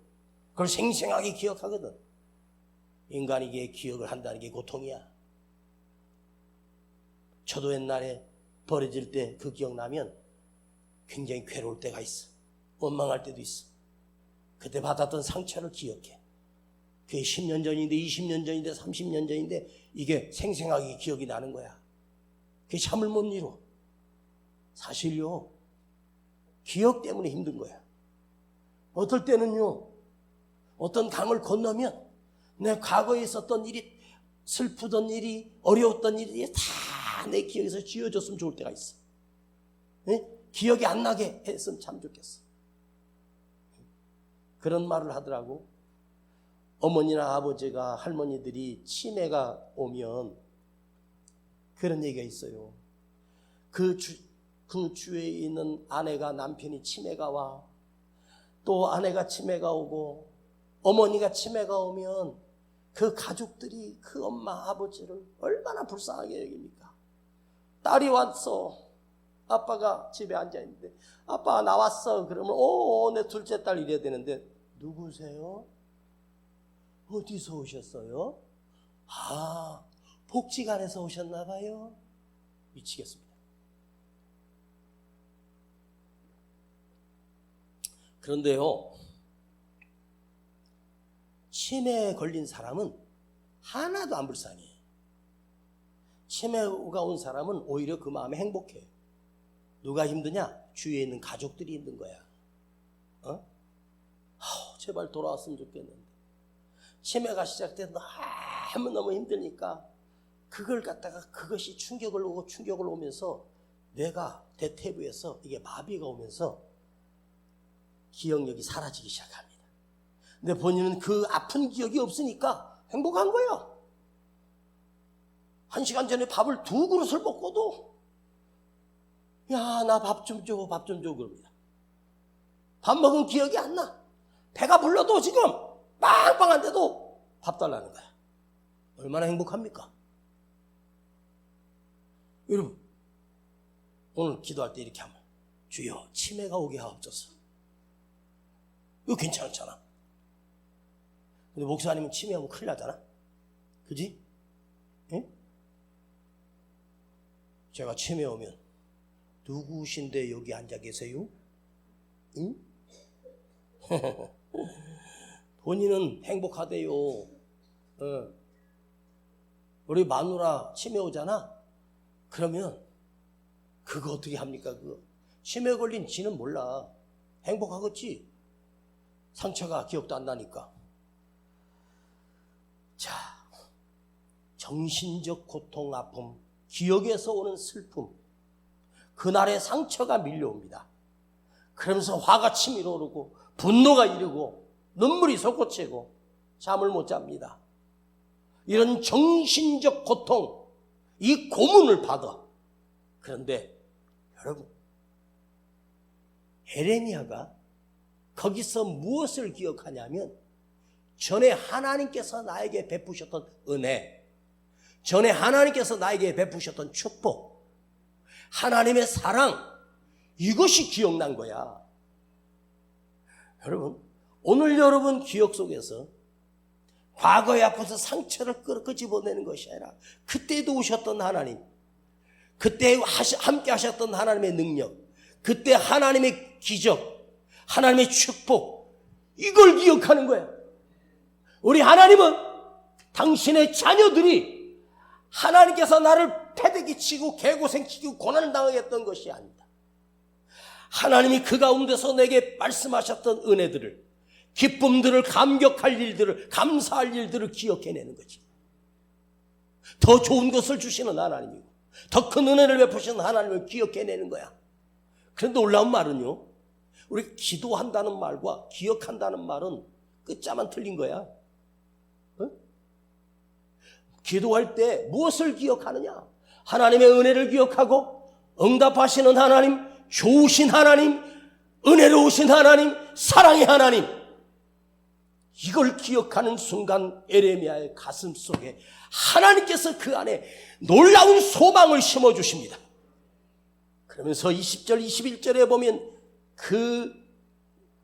Speaker 1: 그걸 생생하게 기억하거든. 인간이 이게 기억을 한다는 게 고통이야. 저도 옛날에 버려질 때 그 기억나면 굉장히 괴로울 때가 있어. 원망할 때도 있어. 그때 받았던 상처를 기억해. 그게 10년 전인데 20년 전인데 30년 전인데 이게 생생하게 기억이 나는 거야. 그게 잠을 못 이뤄. 사실요, 기억 때문에 힘든 거야. 어떨 때는요, 어떤 강을 건너면 내 과거에 있었던 일이, 슬프던 일이, 어려웠던 일이 다 내 기억에서 지워졌으면 좋을 때가 있어. 네? 기억이 안 나게 했으면 참 좋겠어. 그런 말을 하더라고. 어머니나 아버지가, 할머니들이 치매가 오면 그런 얘기가 있어요. 그 주위에 있는 아내가, 남편이 치매가 와. 또 아내가 치매가 오고 어머니가 치매가 오면 그 가족들이 그 엄마, 아버지를 얼마나 불쌍하게 여깁니까? 딸이 왔어. 아빠가 집에 앉아있는데, 아빠 나왔어. 그러면 내 둘째 딸 이래야 되는데, 누구세요? 어디서 오셨어요? 아, 복지관에서 오셨나 봐요. 미치겠습니다. 그런데요, 치매에 걸린 사람은 하나도 안 불쌍해. 치매가 온 사람은 오히려 그 마음에 행복해요. 누가 힘드냐? 주위에 있는 가족들이 힘든 거야. 제발 돌아왔으면 좋겠는데. 치매가 시작돼 너무 힘드니까 그걸 갖다가 그것이 충격을 오면서 뇌가 대퇴부에서 이게 마비가 오면서 기억력이 사라지기 시작합니다. 근데 본인은 그 아픈 기억이 없으니까 행복한 거예요. 1시간 전에 밥을 2그릇을 먹고도 야, 나 밥 좀 줘, 밥 좀 줘 그럽니다. 밥 먹은 기억이 안 나. 배가 불러도 지금 빵빵한데도 밥 달라는 거야. 얼마나 행복합니까? 여러분, 오늘 기도할 때 이렇게 하면 주여 치매가 오게 하옵소서. 이거 괜찮잖아. 근데 목사님은 치매하면 큰일 나잖아. 그지? 응? 제가 치매 오면 누구신데 여기 앉아 계세요? 응? 본인은 행복하대요. 우리 마누라 치매 오잖아. 그러면 그거 어떻게 합니까? 그거 치매 걸린 지는 몰라. 행복하겠지. 상처가 기억도 안 나니까. 자, 정신적 고통, 아픔, 기억에서 오는 슬픔, 그날의 상처가 밀려옵니다. 그러면서 화가 치밀어 오르고 분노가 이르고 눈물이 솟구치고 잠을 못 잡니다. 이런 정신적 고통, 이 고문을 받아. 그런데 여러분, 에레미야가 거기서 무엇을 기억하냐면 전에 하나님께서 나에게 베푸셨던 은혜, 전에 하나님께서 나에게 베푸셨던 축복, 하나님의 사랑, 이것이 기억난 거야. 여러분, 오늘 여러분 기억 속에서 과거에 아파서 상처를 끄집어내는 것이 아니라 그때도 오셨던 하나님, 그때 함께 하셨던 하나님의 능력, 그때 하나님의 기적, 하나님의 축복, 이걸 기억하는 거야. 우리 하나님은 당신의 자녀들이 하나님께서 나를 패대기 치고 개고생시키고 고난을 당하게 했던 것이 아닙니다. 하나님이 그 가운데서 내게 말씀하셨던 은혜들을, 기쁨들을, 감격할 일들을, 감사할 일들을 기억해내는 거지. 더 좋은 것을 주시는 하나님이고 더 큰 은혜를 베푸시는 하나님을 기억해내는 거야. 그런데 놀라운 말은요, 우리 기도한다는 말과 기억한다는 말은 끝자만 틀린 거야. 기도할 때 무엇을 기억하느냐? 하나님의 은혜를 기억하고 응답하시는 하나님, 좋으신 하나님, 은혜로우신 하나님, 사랑의 하나님, 이걸 기억하는 순간 에레미야의 가슴 속에 하나님께서 그 안에 놀라운 소망을 심어주십니다. 그러면서 20절 21절에 보면 그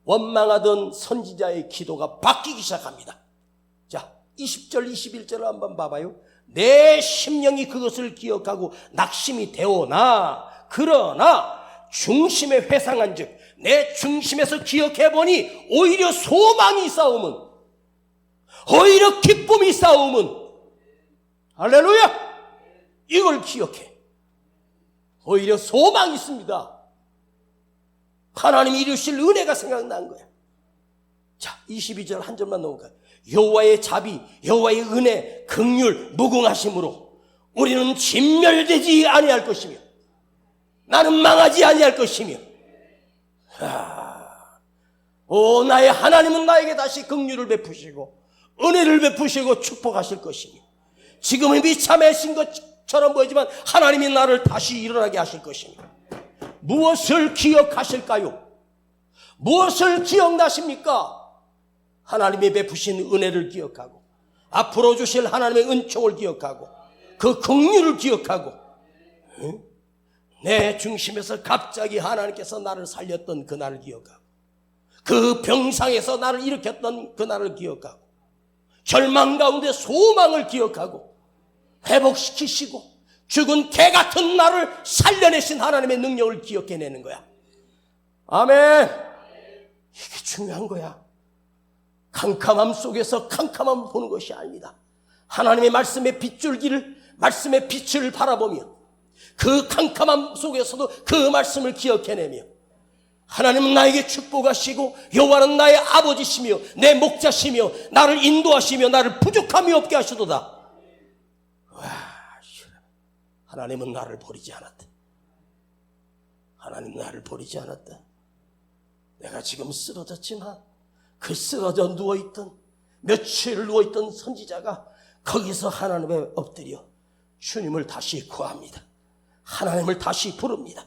Speaker 1: 원망하던 선지자의 기도가 바뀌기 시작합니다. 자, 20절 21절을 한번 봐봐요. 내 심령이 그것을 기억하고 낙심이 되오나 그러나 중심에 회상한 즉 내 중심에서 기억해보니 오히려 소망이 싸움은, 오히려 기쁨이 싸움은, 할렐루야! 이걸 기억해. 오히려 소망이 있습니다. 하나님이 이루실 은혜가 생각난 거야. 자, 22절 한 절만 넘어가요. 여호와의 자비, 여호와의 은혜, 긍휼, 무궁하심으로 우리는 진멸되지 아니할 것이며 나는 망하지 아니할 것이며, 오, 나의 하나님은 나에게 다시 긍휼을 베푸시고 은혜를 베푸시고 축복하실 것이며, 지금은 비참해진 것처럼 보이지만 하나님이 나를 다시 일어나게 하실 것이며, 무엇을 기억하실까요? 무엇을 기억나십니까? 하나님이 베푸신 은혜를 기억하고 앞으로 주실 하나님의 은총을 기억하고 그 긍휼을 기억하고, 내 중심에서 갑자기 하나님께서 나를 살렸던 그날을 기억하고 그 병상에서 나를 일으켰던 그날을 기억하고 절망 가운데 소망을 기억하고 회복시키시고 죽은 개 같은 나를 살려내신 하나님의 능력을 기억해내는 거야. 아멘. 이게 중요한 거야. 캄캄함 속에서 캄캄함을 보는 것이 아닙니다. 하나님의 말씀의 빗줄기를 말씀의 빛을 바라보며 그 캄캄함 속에서도 그 말씀을 기억해내며 하나님은 나에게 축복하시고 여호와는 나의 아버지시며 내 목자시며 나를 인도하시며 나를 부족함이 없게 하시도다. 와, 하나님은 나를 버리지 않았다. 하나님 나를 버리지 않았다. 내가 지금 쓰러졌지만 그 쓰러져 누워있던 며칠 누워있던 선지자가 거기서 하나님에 엎드려 주님을 다시 구합니다. 하나님을 다시 부릅니다.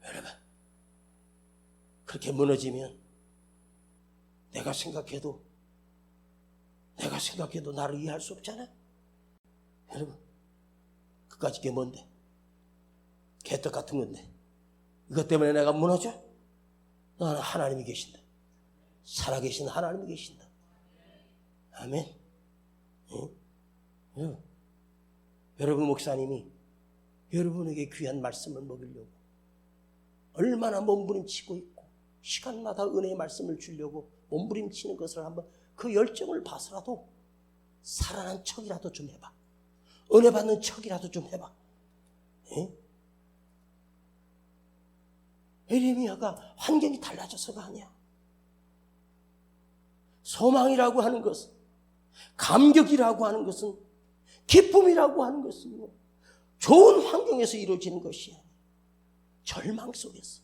Speaker 1: 여러분, 그렇게 무너지면 내가 생각해도 나를 이해할 수 없잖아요. 여러분, 그까짓 게 뭔데? 개떡 같은 건데 이것 때문에 내가 무너져? 나는 하나님이 계신다. 살아계신 하나님이 계신다. 아멘. 응? 여러분, 목사님이 여러분에게 귀한 말씀을 먹이려고 얼마나 몸부림치고 있고 시간마다 은혜의 말씀을 주려고 몸부림치는 것을 한번 그 열정을 봐서라도 살아난 척이라도 좀 해봐. 은혜 받는 척이라도 좀 해봐. 에레미야가 환경이 달라져서가 아니야. 소망이라고 하는 것은, 감격이라고 하는 것은, 기쁨이라고 하는 것은 좋은 환경에서 이루어지는 것이야. 절망 속에서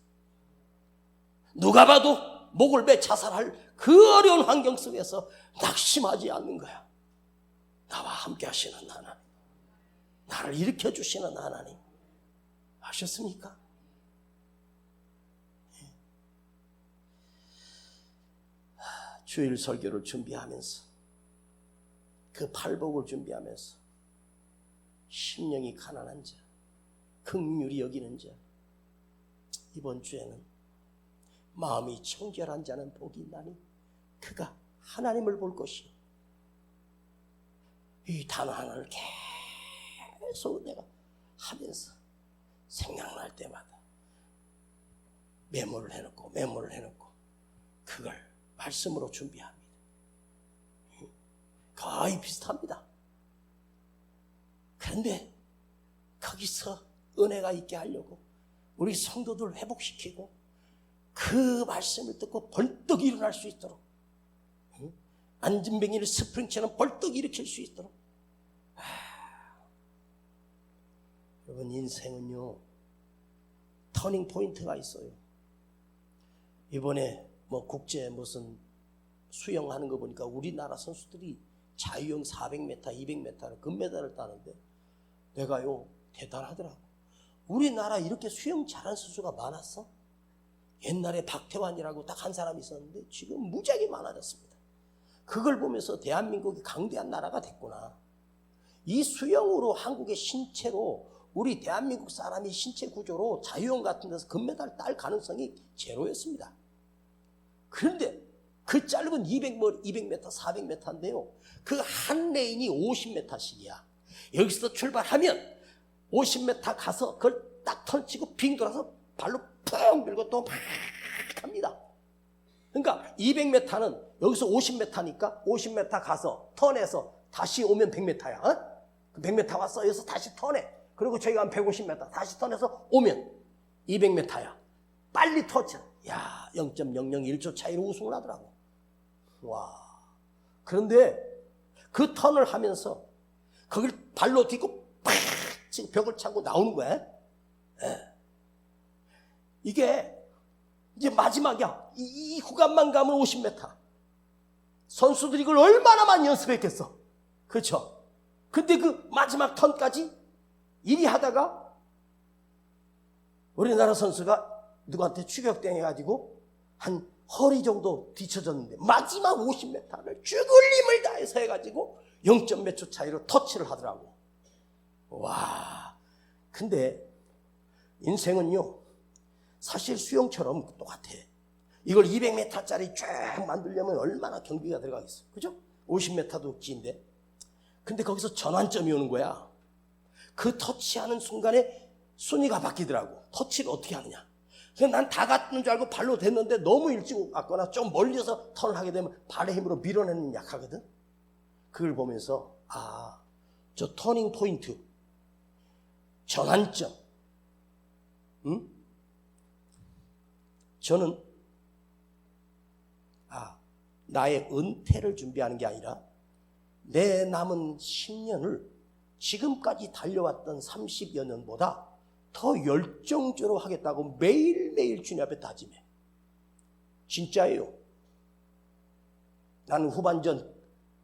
Speaker 1: 누가 봐도 목을 매 자살할 그 어려운 환경 속에서 낙심하지 않는 거야. 나와 함께 하시는 하나님, 나를 일으켜 주시는 하나님, 아셨습니까? 주일 설교를 준비하면서 그 팔복을 준비하면서 심령이 가난한 자, 긍휼히 여기는 자, 이번 주에는 마음이 청결한 자는 복이 있나니 그가 하나님을 볼 것이요. 이 단어 하나를 계속 내가 하면서 생각날 때마다 메모를 해놓고 그걸 말씀으로 준비합니다. 거의 비슷합니다. 그런데 거기서 은혜가 있게 하려고 우리 성도들 회복시키고 그 말씀을 듣고 벌떡 일어날 수 있도록, 안진뱅이를 스프링처럼 벌떡 일으킬 수 있도록. 여러분, 인생은요 터닝 포인트가 있어요. 이번에 국제 무슨 수영하는 거 보니까 우리나라 선수들이 자유형 400m, 200m를 금메달을 따는데 내가요 대단하더라고. 우리나라 이렇게 수영 잘하는 선수가 많았어? 옛날에 박태환이라고 딱 한 사람이 있었는데 지금 무지하게 많아졌습니다. 그걸 보면서 대한민국이 강대한 나라가 됐구나. 이 수영으로 한국의 신체로 우리 대한민국 사람이 신체 구조로 자유형 같은 데서 금메달 딸 가능성이 제로였습니다. 그런데 그 짧은 200m, 400m인데요. 그 한 레인이 50m씩이야. 여기서 출발하면 50m 가서 그걸 딱 턴치고 빙 돌아서 발로 푹 밀고 또 막 갑니다. 그러니까 200m는 여기서 50m니까 50m 가서 턴해서 다시 오면 100m야. 그 100m 왔어. 여기서 다시 턴해. 그리고 저희가 한 150m 다시 턴해서 오면 200m야. 빨리 터치. 야, 0.001초 차이로 우승을 하더라고. 와. 그런데 그 턴을 하면서 거기를 발로 딛고 팍 지금 벽을 차고 나오는 거야. 예. 이게 이제 마지막이야. 이 후간만 가면 50m. 선수들이 이걸 얼마나 많이 연습했겠어. 그렇죠? 근데 그 마지막 턴까지 이리 하다가 우리나라 선수가 누구한테 추격당해가지고 한 허리 정도 뒤쳐졌는데 마지막 50m를 죽을 힘을 다해서 해가지고 0. 몇 초 차이로 터치를 하더라고. 와. 근데 인생은요 사실 수영처럼 똑같아. 이걸 200m짜리 쫙 만들려면 얼마나 경비가 들어가겠어. 그죠? 50m도 긴데. 근데 거기서 전환점이 오는 거야. 그 터치하는 순간에 순위가 바뀌더라고. 터치를 어떻게 하느냐. 그래서 난 다 갔는 줄 알고 발로 댔는데 너무 일찍 왔거나 좀 멀리서 턴을 하게 되면 발의 힘으로 밀어내는 약하거든. 그걸 보면서 저 저 터닝 포인트, 전환점. 저는 나의 은퇴를 준비하는 게 아니라 내 남은 10년을 지금까지 달려왔던 30여 년보다 더 열정적으로 하겠다고 매일매일 주님 앞에 다짐해. 진짜예요. 나는 후반전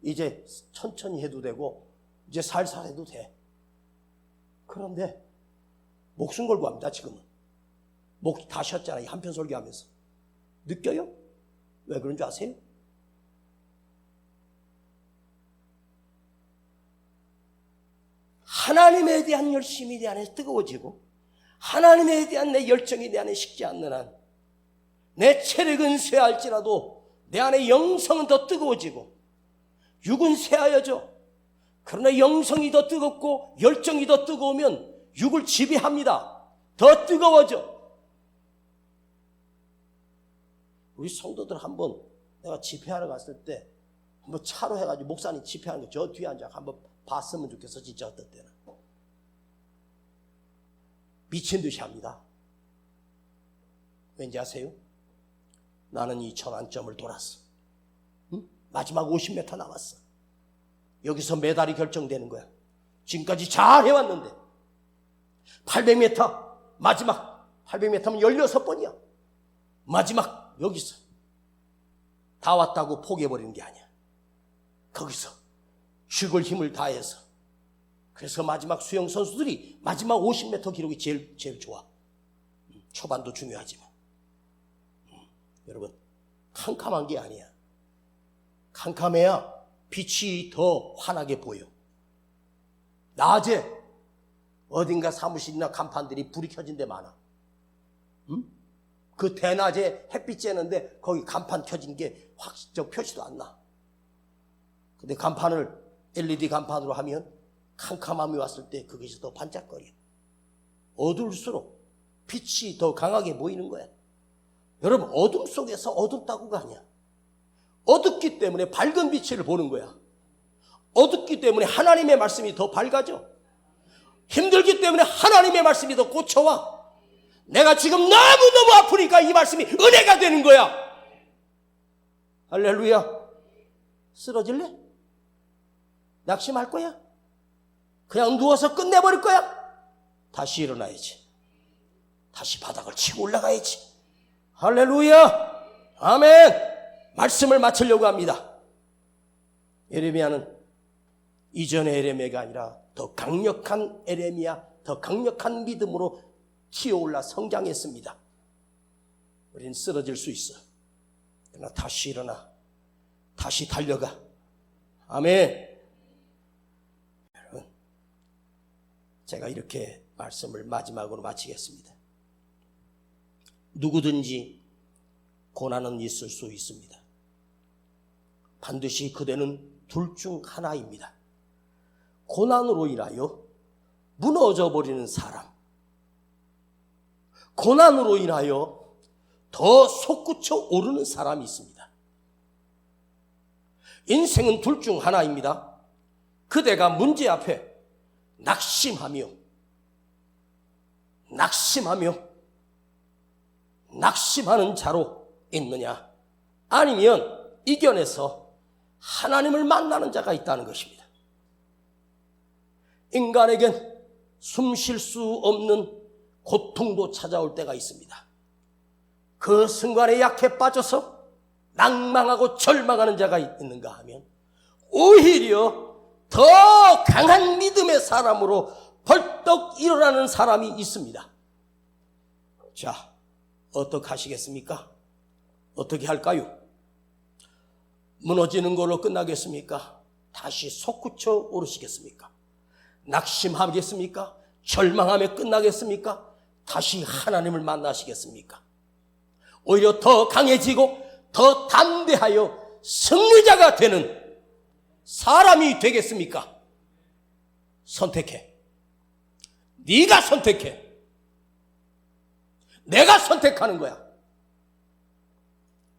Speaker 1: 이제 천천히 해도 되고 이제 살살 해도 돼. 그런데 목숨 걸고 합니다. 지금은. 목 다 쉬었잖아요. 한편 설교하면서. 느껴요? 왜 그런 줄 아세요? 하나님에 대한 열심이 내 안에 뜨거워지고 하나님에 대한 내 열정이 내 안에 식지 않는 한 내 체력은 쇠할지라도 내 안에 영성은 더 뜨거워지고 육은 쇠하여져. 그러나 영성이 더 뜨겁고 열정이 더 뜨거우면 육을 지배합니다. 더 뜨거워져. 우리 성도들 한번 내가 집회하러 갔을 때 한번 차로 해가지고 목사님 집회하는 거 저 뒤에 앉아 한번 봤으면 좋겠어. 진짜 어떨 때는 미친 듯이 합니다. 왠지 아세요? 나는 이 전환점을 돌았어. 마지막 50m 남았어. 여기서 메달이 결정되는 거야. 지금까지 잘 해왔는데 800m 마지막 800m면 16번이야. 마지막 여기서 다 왔다고 포기해버리는 게 아니야. 거기서 죽을 힘을 다해서. 그래서 마지막 수영 선수들이 마지막 50m 기록이 제일 좋아. 초반도 중요하지만. 여러분, 캄캄한 게 아니야. 캄캄해야 빛이 더 환하게 보여. 낮에 어딘가 사무실이나 간판들이 불이 켜진 데 많아. 그 대낮에 햇빛 쬐는데 거기 간판 켜진 게 확실적 표시도 안 나. 근데 간판을 LED 간판으로 하면 캄캄함이 왔을 때 그것이 더 반짝거려. 어두울수록 빛이 더 강하게 보이는 거야. 여러분, 어둠 속에서 어둡다고가 아니야. 어둡기 때문에 밝은 빛을 보는 거야. 어둡기 때문에 하나님의 말씀이 더 밝아져. 힘들기 때문에 하나님의 말씀이 더 꽂혀와. 내가 지금 너무너무 아프니까 이 말씀이 은혜가 되는 거야. 할렐루야. 쓰러질래? 낙심할 거야? 그냥 누워서 끝내버릴 거야? 다시 일어나야지. 다시 바닥을 치고 올라가야지. 할렐루야. 아멘. 말씀을 마치려고 합니다. 예레미야는 이전의 예레미야가 아니라 더 강력한 예레미야, 더 강력한 믿음으로 튀어올라 성장했습니다. 우리는 쓰러질 수 있어. 그러나 다시 일어나. 다시 달려가. 아멘. 여러분, 제가 이렇게 말씀을 마지막으로 마치겠습니다. 누구든지 고난은 있을 수 있습니다. 반드시 그대는 둘 중 하나입니다. 고난으로 인하여 무너져 버리는 사람, 고난으로 인하여 더 솟구쳐 오르는 사람이 있습니다. 인생은 둘 중 하나입니다. 그대가 문제 앞에 낙심하며 낙심하는 자로 있느냐, 아니면 이겨내서 하나님을 만나는 자가 있다는 것입니다. 인간에겐 숨 쉴 수 없는 고통도 찾아올 때가 있습니다. 그 순간에 약해 빠져서 낭망하고 절망하는 자가 있는가 하면 오히려 더 강한 믿음의 사람으로 벌떡 일어나는 사람이 있습니다. 자, 어떻게 하시겠습니까? 어떻게 할까요? 무너지는 걸로 끝나겠습니까? 다시 솟구쳐 오르시겠습니까? 낙심하겠습니까? 절망하며 끝나겠습니까? 다시 하나님을 만나시겠습니까? 오히려 더 강해지고 더 담대하여 승리자가 되는 사람이 되겠습니까? 선택해. 네가 선택해. 내가 선택하는 거야.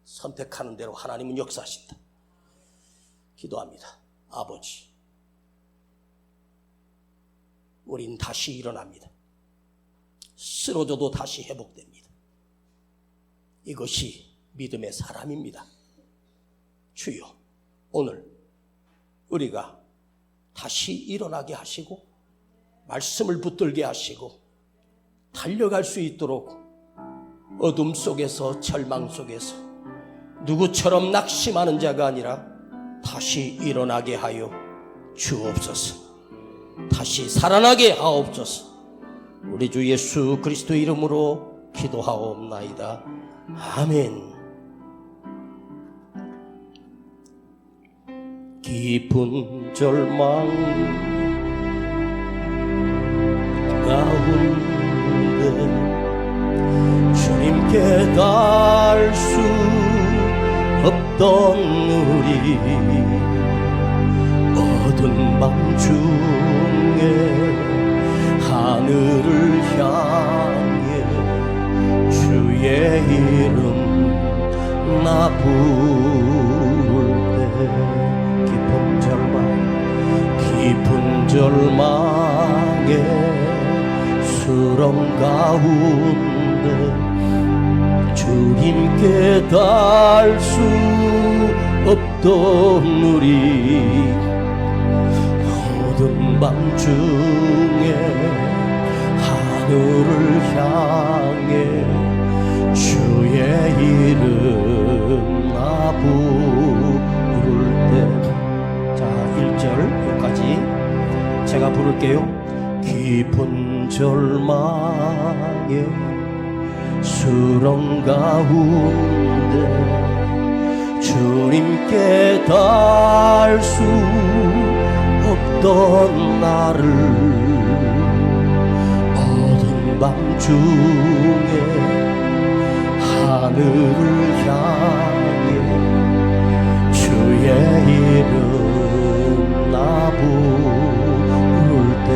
Speaker 1: 선택하는 대로 하나님은 역사하신다. 기도합니다. 아버지, 우린 다시 일어납니다. 쓰러져도 다시 회복됩니다. 이것이 믿음의 사람입니다. 주여, 오늘 우리가 다시 일어나게 하시고 말씀을 붙들게 하시고 달려갈 수 있도록 어둠 속에서 절망 속에서 누구처럼 낙심하는 자가 아니라 다시 일어나게 하여 주옵소서. 다시 살아나게 하옵소서. 우리 주 예수 그리스도의 이름으로 기도하옵나이다. 아멘. 깊은 절망 가운데 주님께 닿을 수 없던 우리 어두운 밤 중에 하늘을 향해 주의 이름 나 부를 때 깊은 절망에 수렁 가운데 주님께 닿을 수 없던 우리 어두운 밤 중에 하늘을 향해 주의 이름 나 부를 때 자, 1절 여기까지 제가 부를게요. 깊은 절망에 수렁 가운데 주님께 닿을 수 없던 나를 어두운 밤 중에 하늘을 향해 주의 이름 나 부를 때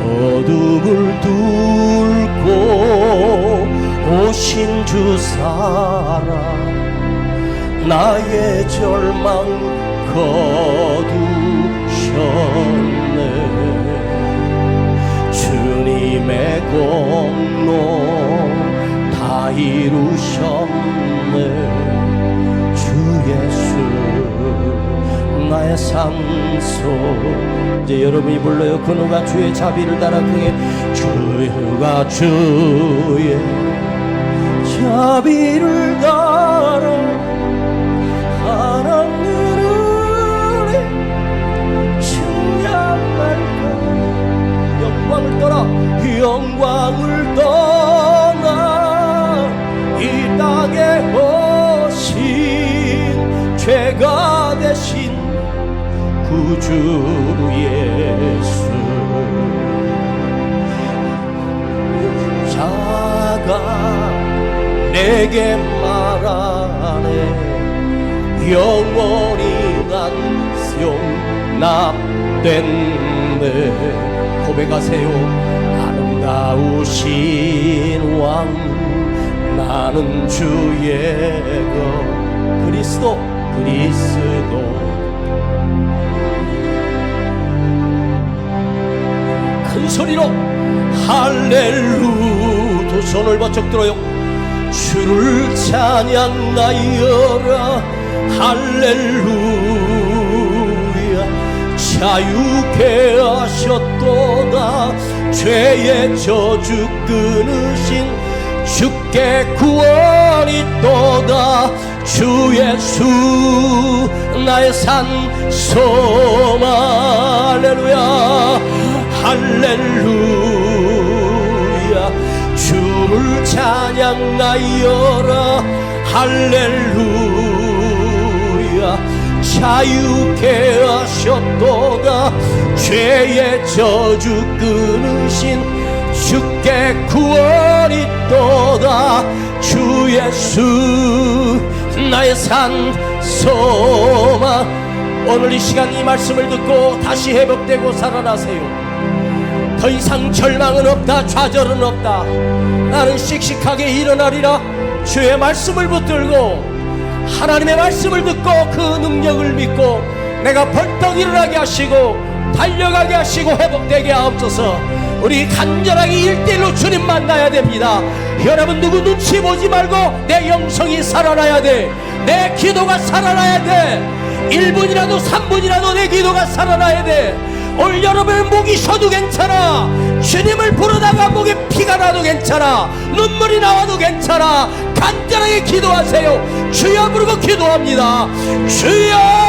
Speaker 1: 어둠을 뚫고 오신 주 사랑 나의 절망 거두셨네. 주님의 공로 다 이루셨네. 주 예수 나의 산소. 이제 여러분이 불러요. 그누가 주의 자비를 따라 크게 주가 주의 자비를 따라 하나님을 찬양할까. 영광을 떠나 이 땅에 오신 죄가 되신 구주 예수. 자가 내게 말하네 영원히 난 용납됐네. 고백하세요. 아름다우신 왕 나는 주의 것 그리스도 큰 소리로 할렐루. 두 손을 번쩍 들어요. 주를 찬양하여라. 할렐루야. 자유케 하셨도다. 죄의 저주 끊으신 주께 구원이 있도다. 주 예수 나의 산 소망. 할렐루야 할렐루야. 주를 찬양하여라. 할렐루야. 자유케 하셨도다. 죄의 저주 끊으신 주께 구원이 있도다. 주 예수 나의 산 소망. 오늘 이 시간 이 말씀을 듣고 다시 회복되고 살아나세요. 더 이상 절망은 없다. 좌절은 없다. 나는 씩씩하게 일어나리라. 주의 말씀을 붙들고 하나님의 말씀을 듣고 그 능력을 믿고 내가 벌떡 일어나게 하시고 달려가게 하시고 회복되게 하옵소서. 우리 간절하게 1대1로 주님 만나야 됩니다. 여러분, 누구 눈치 보지 말고 내 영성이 살아나야 돼. 내 기도가 살아나야 돼. 1분이라도 3분이라도 내 기도가 살아나야 돼. 올 여러분의 목이 쉬어도 괜찮아. 주님을 부르다가 목에 피가 나도 괜찮아. 눈물이 나와도 괜찮아. 간절하게 기도하세요. 주여 부르고 기도합니다. 주여.